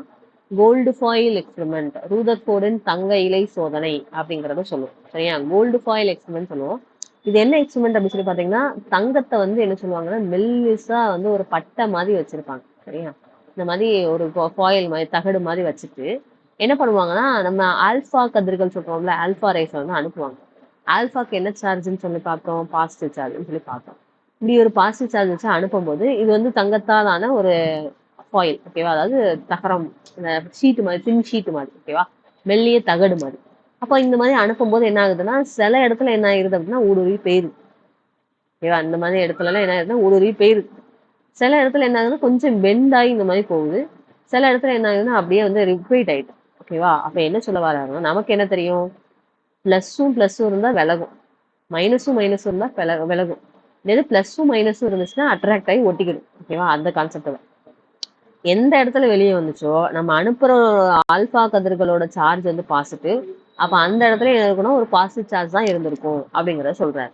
கோல்டு ஃபாயில் எக்ஸ்பெரிமெண்ட், ரூதர்ஃபோர்டின் தங்க இலை சோதனை அப்படிங்கறத சொல்லுவோம். சரியா? கோல்டு ஃபாயில் எக்ஸ்பெரிமெண்ட் சொல்லுவோம். இது என்ன எக்ஸ்பெரிமெண்ட் அப்படின்னு சொல்லி பாத்தீங்கன்னா தங்கத்தை வந்து என்ன சொல்லுவாங்கன்னா மெல்லிசா வந்து ஒரு பட்டை மாதிரி வச்சிருப்பாங்க. சரியா? இந்த மாதிரி ஒரு ஃபாயில் மாதிரி தகடு மாதிரி வச்சுட்டு என்ன பண்ணுவாங்கன்னா நம்ம ஆல்பா கதிர்கள் சொல்றோம்ல, ஆல்பா ரேஸ் வந்து அனுப்புவாங்க. ஆல்பாக்கு என்ன சார்ஜ்ன்னு சொல்லி பார்த்தோம்? பாசிட்டிவ் சார்ஜ்னு சொல்லி பார்த்தோம். இப்படி ஒரு பாசிட்டிவ் சார்ஜ் வச்சு அனுப்பும்போது இது வந்து தங்கத்தாலான ஒரு ஃபாயில். ஓகேவா? அதாவது தகரம், ஷீட்டு மாதிரி, தின் ஷீட்டு மாதிரி. ஓகேவா? மெல்லிய தகடு மாதிரி. அப்போ இந்த மாதிரி அனுப்பும்போது என்ன ஆகுதுன்னா சில இடத்துல என்ன ஆயிருது அப்படின்னா ஊடுருவி போயிருது. ஓகேவா? இந்த மாதிரி இடத்துல எல்லாம் என்ன ஆகுதுன்னா ஊடுருவி போயிருது. சில இடத்துல என்ன ஆகுதுன்னா கொஞ்சம் பெண்ட் ஆகி இந்த மாதிரி போகுது. சில இடத்துல என்ன ஆகுதுன்னா அப்படியே வந்து ரிப்பீட் ஆயிட்டு. ஓகேவா? அப்ப என்ன சொல்ல வராங்கன்னா நமக்கு என்ன தெரியும்? பிளஸும் இருந்தா விலகும், மைனஸும் இருந்தா விலகும். இது பிளஸும் மைனஸும் இருந்துச்சுன்னா அட்ராக்ட் ஆகி ஒட்டிக்கிடும். ஓகேவா? அந்த கான்செப்ட் எந்த இடத்துல வெளியே வந்துச்சோ நம்ம அனுப்புற ஆல்பா கதிர்களோட சார்ஜ் வந்து பாசிட்டிவ். அப்ப அந்த இடத்துல என்ன இருக்குன்னா ஒரு பாசிட்டிவ் சார்ஜ் தான் இருந்திருக்கும் அப்படிங்கிறத சொல்றாரு.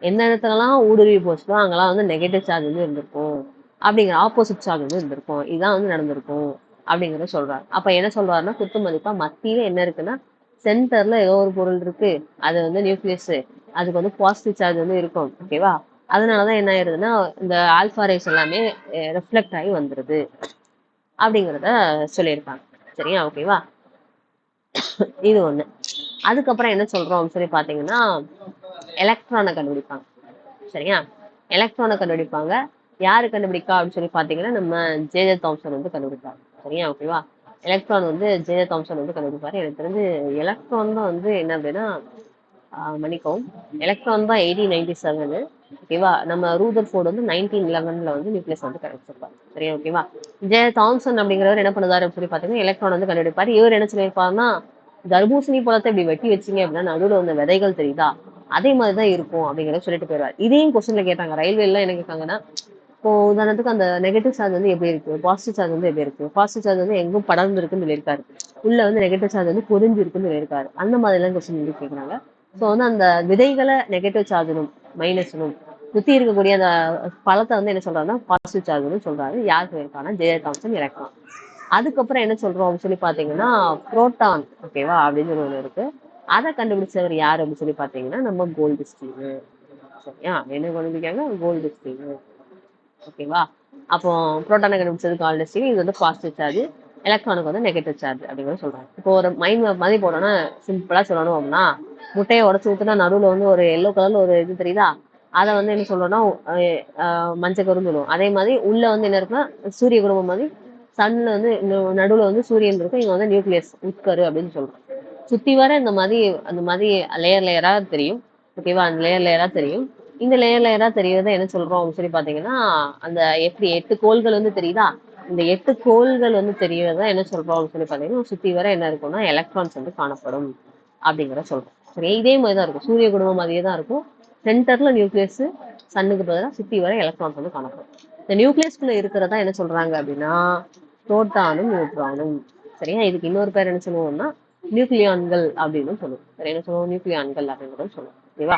எந்த இடத்துலலாம் ஊடுருவி போச்சோ அங்கெல்லாம் வந்து நெகட்டிவ் சார்ஜ் வந்து இருந்திருக்கும், அப்படிங்கிற ஆப்போசிட் சார்ஜ் வந்து இருந்திருக்கும், இதுதான் வந்து நடந்திருக்கும் அப்படிங்கிறத சொல்றாரு. அப்ப என்ன சொல்றாருன்னா குத்து மதிப்பா மத்தியில என்ன இருக்குன்னா சென்டர்ல ஏதோ ஒரு பொருள் இருக்கு, அது வந்து நியூக்ளியஸ், அதுக்கு வந்து பாசிட்டிவ் சார்ஜ் வந்து இருக்கும். ஓகேவா? அதனாலதான் என்ன ஆயிருதுன்னா இந்த ஆல்பா ரேஸ் எல்லாமே ரிஃப்ளெக்ட் ஆகி வந்துருது அப்படிங்கிறத சொல்லியிருக்காங்க. சரியா? ஓகேவா? இது ஒண்ணு. அதுக்கப்புறம் என்ன சொல்றோம் சொல்லி பாத்தீங்கன்னா எலக்ட்ரானை கண்டுபிடிப்பாங்க. சரியா? எலக்ட்ரானை கண்டுபிடிப்பாங்க. யாரு கண்டுபிடிக்கா அப்படின்னு சொல்லி பாத்தீங்கன்னா நம்ம ஜே தாம்சன் வந்து கண்டுபிடிப்பாரு. சரியா? ஓகேவா? எலக்ட்ரான் வந்து ஜே தாம்சன் வந்து கண்டுபிடிப்பாரு. எனக்கு தெரிஞ்சு எலக்ட்ரான் தான் வந்து என்ன அப்படின்னா மன்னிக்கவும், எலக்ட்ரான் தான் 1897. ஓகேவா? நம்ம ரூதர்ஃபோர்ட் வந்து 1911 வந்து நியூக்ளியஸ் வந்து கிடைச்சிருப்பாரு. சரியா? ஓகேவா? ஜே தாம்சன் அப்படிங்கிறவர் என்ன பண்ணுவாரு சொல்லி பாத்தீங்கன்னா எலக்ட்ரான் வந்து கண்டுபிடிப்பாரு. இவர் என்ன சொல்லியிருப்பாருன்னா தர்பூசணி பழத்தை இப்படி வெட்டி வச்சீங்க அப்படின்னா நடுவுல வந்து விதைகள் தெரியுதா, அதே மாதிரிதான் இருக்கும் அப்படிங்கிறத சொல்லிட்டு போயிடுவார். இதையும் கொஸ்டின்ல கேட்டாங்க, ரயில்வே எல்லாம் என்ன கேட்காங்கன்னா இப்போ உதாரணத்துக்கு அந்த நெகட்டிவ் சார்ஜ் வந்து எப்படி இருக்கு, பாசிட்டிவ் சார்ஜ் வந்து எப்படி இருக்கு, பாசிட்டிவ் சார்ஜ் வந்து எங்கும் படர்ந்து இருக்குன்னு சொல்லியிருக்காரு, உள்ள வந்து நெகட்டிவ் சார்ஜ் வந்து பொறிஞ்சு இருக்குன்னு சொல்லியிருக்காரு. அந்த மாதிரி எல்லாம் கொஸ்டின் வந்து கேட்கறாங்க. ஸோ வந்து அந்த விதைகளை நெகட்டிவ் சார்ஜனும் மைனஸனும் சுத்தி இருக்கக்கூடிய அந்த பழத்தை வந்து என்ன சொல்றாருன்னா பாசிட்டிவ் சார்ஜ்னு சொல்றாரு. யார் சொல்லியிருக்காங்கன்னா ஜே தாம்சன் எலக்ட்ரான். அதுக்கப்புறம் என்ன சொல்றோம் சொல்லி பாத்தீங்கன்னா புரோட்டான். ஓகேவா? அப்படின்னு சொல்லி ஒண்ணு இருக்கு. அதை கண்டுபிடிச்சவர் யாரு அப்படின்னு சொல்லி பாத்தீங்கன்னா நம்ம கோல்டு ஸ்டீன். சரியா? என்ன கண்டுபிடிக்காங்க? Gold Stein. ஓகேவா? அப்போ புரோட்டானை கண்டுபிடிச்சது கோல்டு ஸ்டீன். இது வந்து பாசிட்டிவ் சார்ஜ், எலக்ட்ரானுக்கு வந்து நெகட்டிவ் சார்ஜ் அப்படிங்கிறது சொல்றாங்க. இப்போ ஒரு மைண்ட் மேப் மாதிரி போட்டோம்னா சிம்பிளா சொல்லணும் அப்படின்னா முட்டையை உடச்சு ஊத்துனா நடுவுல வந்து ஒரு எல்லோ கலர்ல ஒரு இது தெரியுதா, அதை வந்து என்ன சொல்றோம்னா மஞ்சள் கருன்னு சொல்லுவோம். அதே மாதிரி உள்ள வந்து என்ன இருக்குன்னா சூரிய குடும்பம் மாதிரி சன்ல வந்து நடுவுல வந்து சூரியன் இருக்கும், இங்க வந்து நியூக்ளியஸ் உட்கரு அப்படின்னு சொல்றோம். சுத்தி வர இந்த மாதிரி அந்த மாதிரி லேயர் லேயரா தெரியும். ஓகேவா? அந்த லேயர் லேயரா தெரியும். இந்த லேயர் லேயரா தெரியறத என்ன சொல்றோம் அப்படின்னு சொல்லி பாத்தீங்கன்னா அந்த எப்படி 8 கோள்கள் வந்து தெரியுதா, இந்த 8 கோள்கள் வந்து தெரியறத என்ன சொல்றோம் அப்படின்னு சொல்லி பாத்தீங்கன்னா சுத்தி வர என்ன இருக்கும்னா எலக்ட்ரான்ஸ் வந்து காணப்படும் அப்படிங்கிற சொல்றோம். சரி, இதே மாதிரிதான் இருக்கும், சூரிய குடும்பம் மாதிரியே தான் இருக்கும். சென்டர்ல நியூக்ளியஸ், சன்னுக்கு பதிலாக சுற்றி வர எலக்ட்ரான்ஸ் வந்து காணப்படும். இந்த நியூக்ளியஸ்குள்ள இருக்கிறதா என்ன சொல்றாங்க அப்படின்னா புரோட்டானும் நியூட்ரானும். சரியா, இதுக்கு இன்னொரு பேர் என்ன சொல்லுவோம்னா நியூக்ளியான்கள் அப்படின்னு சொல்லுவோம். சரி, என்ன சொல்லுவோம், நியூக்ளியான்கள் அப்படின்னு சொல்லுவோம். ஓகேவா.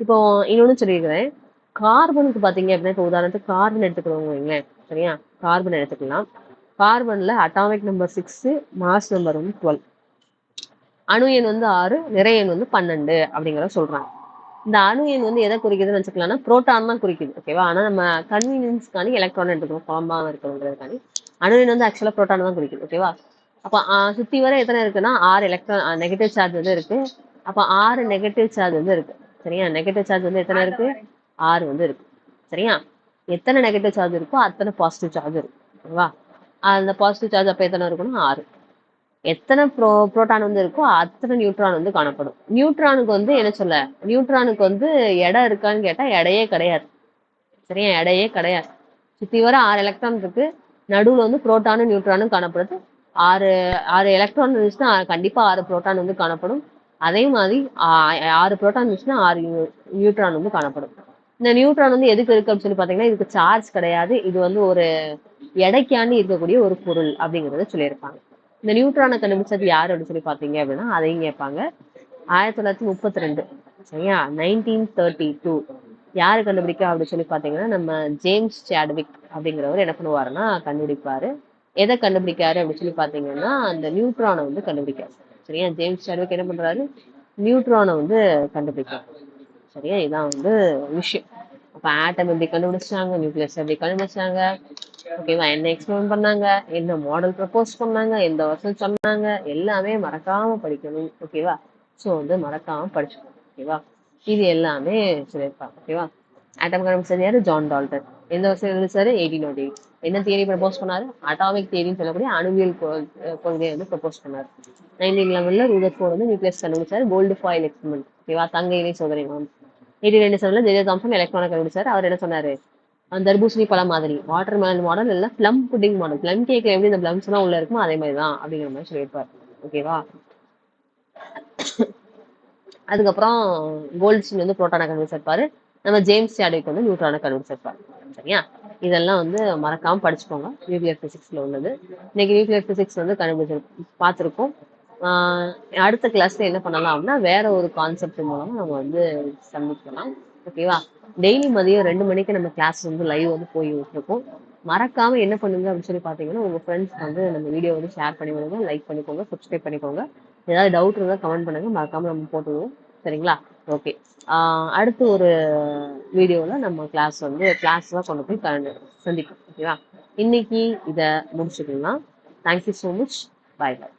இப்போ இன்னொன்னு சொல்லியிருக்கிறேன், கார்பனுக்கு பாத்தீங்க அப்படின்னா இப்போ உதாரணத்துக்கு கார்பன் எடுத்துக்கிறவங்க வைங்களேன். சரியா, கார்பன் எடுத்துக்கலாம். கார்பன்ல அட்டாமிக் நம்பர் 6, மாஸ் நம்பர் வந்து 12, அணு எண் வந்து 6, நிறை எண் வந்து 12 அப்படிங்கிறத சொல்றாங்க. இந்த அணு எண் வந்து எதை குறிக்குதுன்னு வச்சுக்கலாம்னா புரோட்டான் தான் குறிக்குது. ஓகேவா. ஆனா நம்ம கன்வீனியன்ஸ்க்காண்டி எலக்ட்ரான் எடுத்துக்கணும், குழம்பாம இருக்கணுங்கிறதுக்காண்டி. அணு எண் வந்து ஆக்சுவலா புரோட்டான் தான் குறிக்குது. ஓகேவா. அப்ப சுத்தி வர எத்தனை இருக்குன்னா 6 எலக்ட்ரான் நெகட்டிவ் சார்ஜ் வந்து இருக்கு. அப்ப 6 நெகட்டிவ் சார்ஜ் வந்து இருக்கு. சரியா, நெகட்டிவ் சார்ஜ் வந்து எத்தனை இருக்கு, 6 வந்து இருக்கு. சரியா, எத்தனை நெகட்டிவ் சார்ஜ் இருக்கோ அத்தனை பாசிட்டிவ் சார்ஜ் இருக்கு. ஓகேவா. அந்த பாசிட்டிவ் சார்ஜ் அப்ப எத்தனை இருக்கணும், 6. எத்தனை புரோட்டான் வந்து இருக்கோ அத்தனை நியூட்ரான் வந்து காணப்படும். நியூட்ரானுக்கு வந்து என்ன சொல்ல, நியூட்ரானுக்கு வந்து எடை இருக்கான்னு கேட்டா எடையே கிடையாது. சரியா, எடையே கிடையாது. சுத்தி வர 6 எலக்ட்ரான் இருக்கு, நடுவுல வந்து புரோட்டானும் நியூட்ரானும் காணப்படுது. 6 எலக்ட்ரான் இருந்துச்சுன்னா கண்டிப்பா 6 புரோட்டான் வந்து காணப்படும். அதே மாதிரி 6 புரோட்டான் இருந்துச்சுன்னா 6 நியூட்ரான் வந்து காணப்படும். இந்த நியூட்ரான் வந்து எதுக்கு இருக்கு அப்படின்னு சொல்லி பாத்தீங்கன்னா இதுக்கு சார்ஜ் கிடையாது, இது வந்து ஒரு எடைக்காண்டி இருக்கக்கூடிய ஒரு பொருள் அப்படிங்கறத சொல்லியிருப்பாங்க. இந்த நியூட்ரானை கண்டுபிடிச்சது யாரு அப்படின்னு சொல்லி பாத்தீங்க அப்படின்னா அதையும் கேட்பாங்க. 1932. சரியா, 1932 யாரு கண்டுபிடிக்கா அப்படின்னு சொல்லி பாத்தீங்கன்னா நம்ம ஜேம்ஸ் சாட்விக் அப்படிங்கிறவர் என்ன பண்ணுவாருன்னா கண்டுபிடிப்பாரு. எதை கண்டுபிடிக்காரு அப்படின்னு சொல்லி பாத்தீங்கன்னா அந்த நியூட்ரானை வந்து கண்டுபிடிக்காரு. சரியா, ஜேம்ஸ் சாட்விக் என்ன பண்றாரு, நியூட்ரானை வந்து கண்டுபிடிக்காரு. சரியா, இதான் வந்து விஷயம். அப்ப ஆட்டம் எப்படி கண்டுபிடிச்சாங்க, நியூக்ளியஸ் எப்படி கண்டுபிடிச்சாங்க, ஓகேவா, என்ன எக்ஸ்பிளைன் பண்ணாங்க, என்ன மாடல் ப்ரப்போஸ் பண்ணாங்க, எந்த வருஷம் சொன்னாங்க, எல்லாமே மறக்காம படிக்கணும். ஓகேவா. ஸோ வந்து மறக்காம படிச்சுக்கணும். ஓகேவா. இது எல்லாமே சொல்லியிருப்பாங்க. ஓகேவா. ஆட்டம் கண்டுபிடிச்சது யாரு, ஜான் டால்டன். எந்த வருஷம் இருந்துச்சாரு, 1808. என்ன தியரி ப்ரப்போஸ் பண்ணாரு, அட்டாமிக் தியரின்னு சொல்லக்கூடிய அணுவியல் கொள்கையை வந்து ப்ரப்போஸ் பண்ணாரு. 1911 ரூதர்ஃபோர்ட் வந்து நியூக்ளியஸ் கண்டுபிடிச்சாரு, கோல்டு ஃபாயில் எக்ஸ்பெரிமெண்ட். ஓகேவா, தங்க இணை சோதனை. 1897 ஜே தாம்சன் எலக்ட்ரானை கண்டுபிடிச்சாரு. அவர் என்ன சொன்னாரு, அந்த தர்பூசணி பழம் மாதிரி வாட்டர் மேலன் மாடல் இல்ல plum pudding model, plum cake எப்படி இந்த பிளம்ஸ் எல்லாம் உள்ள இருக்குமோ அதே மாதிரி தான் அப்படிங்கிற மாதிரி சொல்லியிருப்பாரு. ஓகேவா. அதுக்கப்புறம் கோல்ட்ஸ்மித் வந்து புரோட்டானை கண்டுபிடிச்சிருப்பாரு. நம்ம ஜேம்ஸ் சாட்விக் வந்து நியூட்ரானை கண்டுபிடிச்சிருப்பாரு. சரியா, இதெல்லாம் வந்து மறக்காம படிச்சுக்கோங்க, நியூக்ளியர் பிசிக்ஸ்ல உள்ளது. இன்னைக்கு நியூக்ளியர் பிசிக்ஸ் வந்து பார்த்துருக்கோம். அடுத்த கிளாஸ்ல என்ன பண்ணலாம் அப்படின்னா வேற ஒரு கான்செப்ட் மூலமா நம்ம வந்து சந்திக்கலாம். ஓகேவா. டெய்லி மதியம் 2 மணிக்கு நம்ம கிளாஸ் வந்து லைவ் வந்து போயிட்டு இருக்கோம். மறக்காம என்ன பண்ணுங்க அப்படின்னு சொல்லி பாத்தீங்கன்னா உங்க ஃப்ரெண்ட்ஸ் வந்து நம்ம வீடியோ வந்து ஷேர் பண்ணி விடுங்க, லைக் பண்ணிக்கோங்க, சப்ஸ்கிரைப் பண்ணிக்கோங்க. ஏதாவது டவுட் இருந்தா கமெண்ட் பண்ணுங்க, மறக்காம நம்ம போட்டுருவோம். சரிங்களா. ஓகே. அடுத்து ஒரு வீடியோல நம்ம கிளாஸ்லாம் கொண்டு போய் சந்திப்போம். ஓகேவா. இன்னைக்கு இதை முடிச்சுக்கலாம். Thank you so much. பாய் பாய்.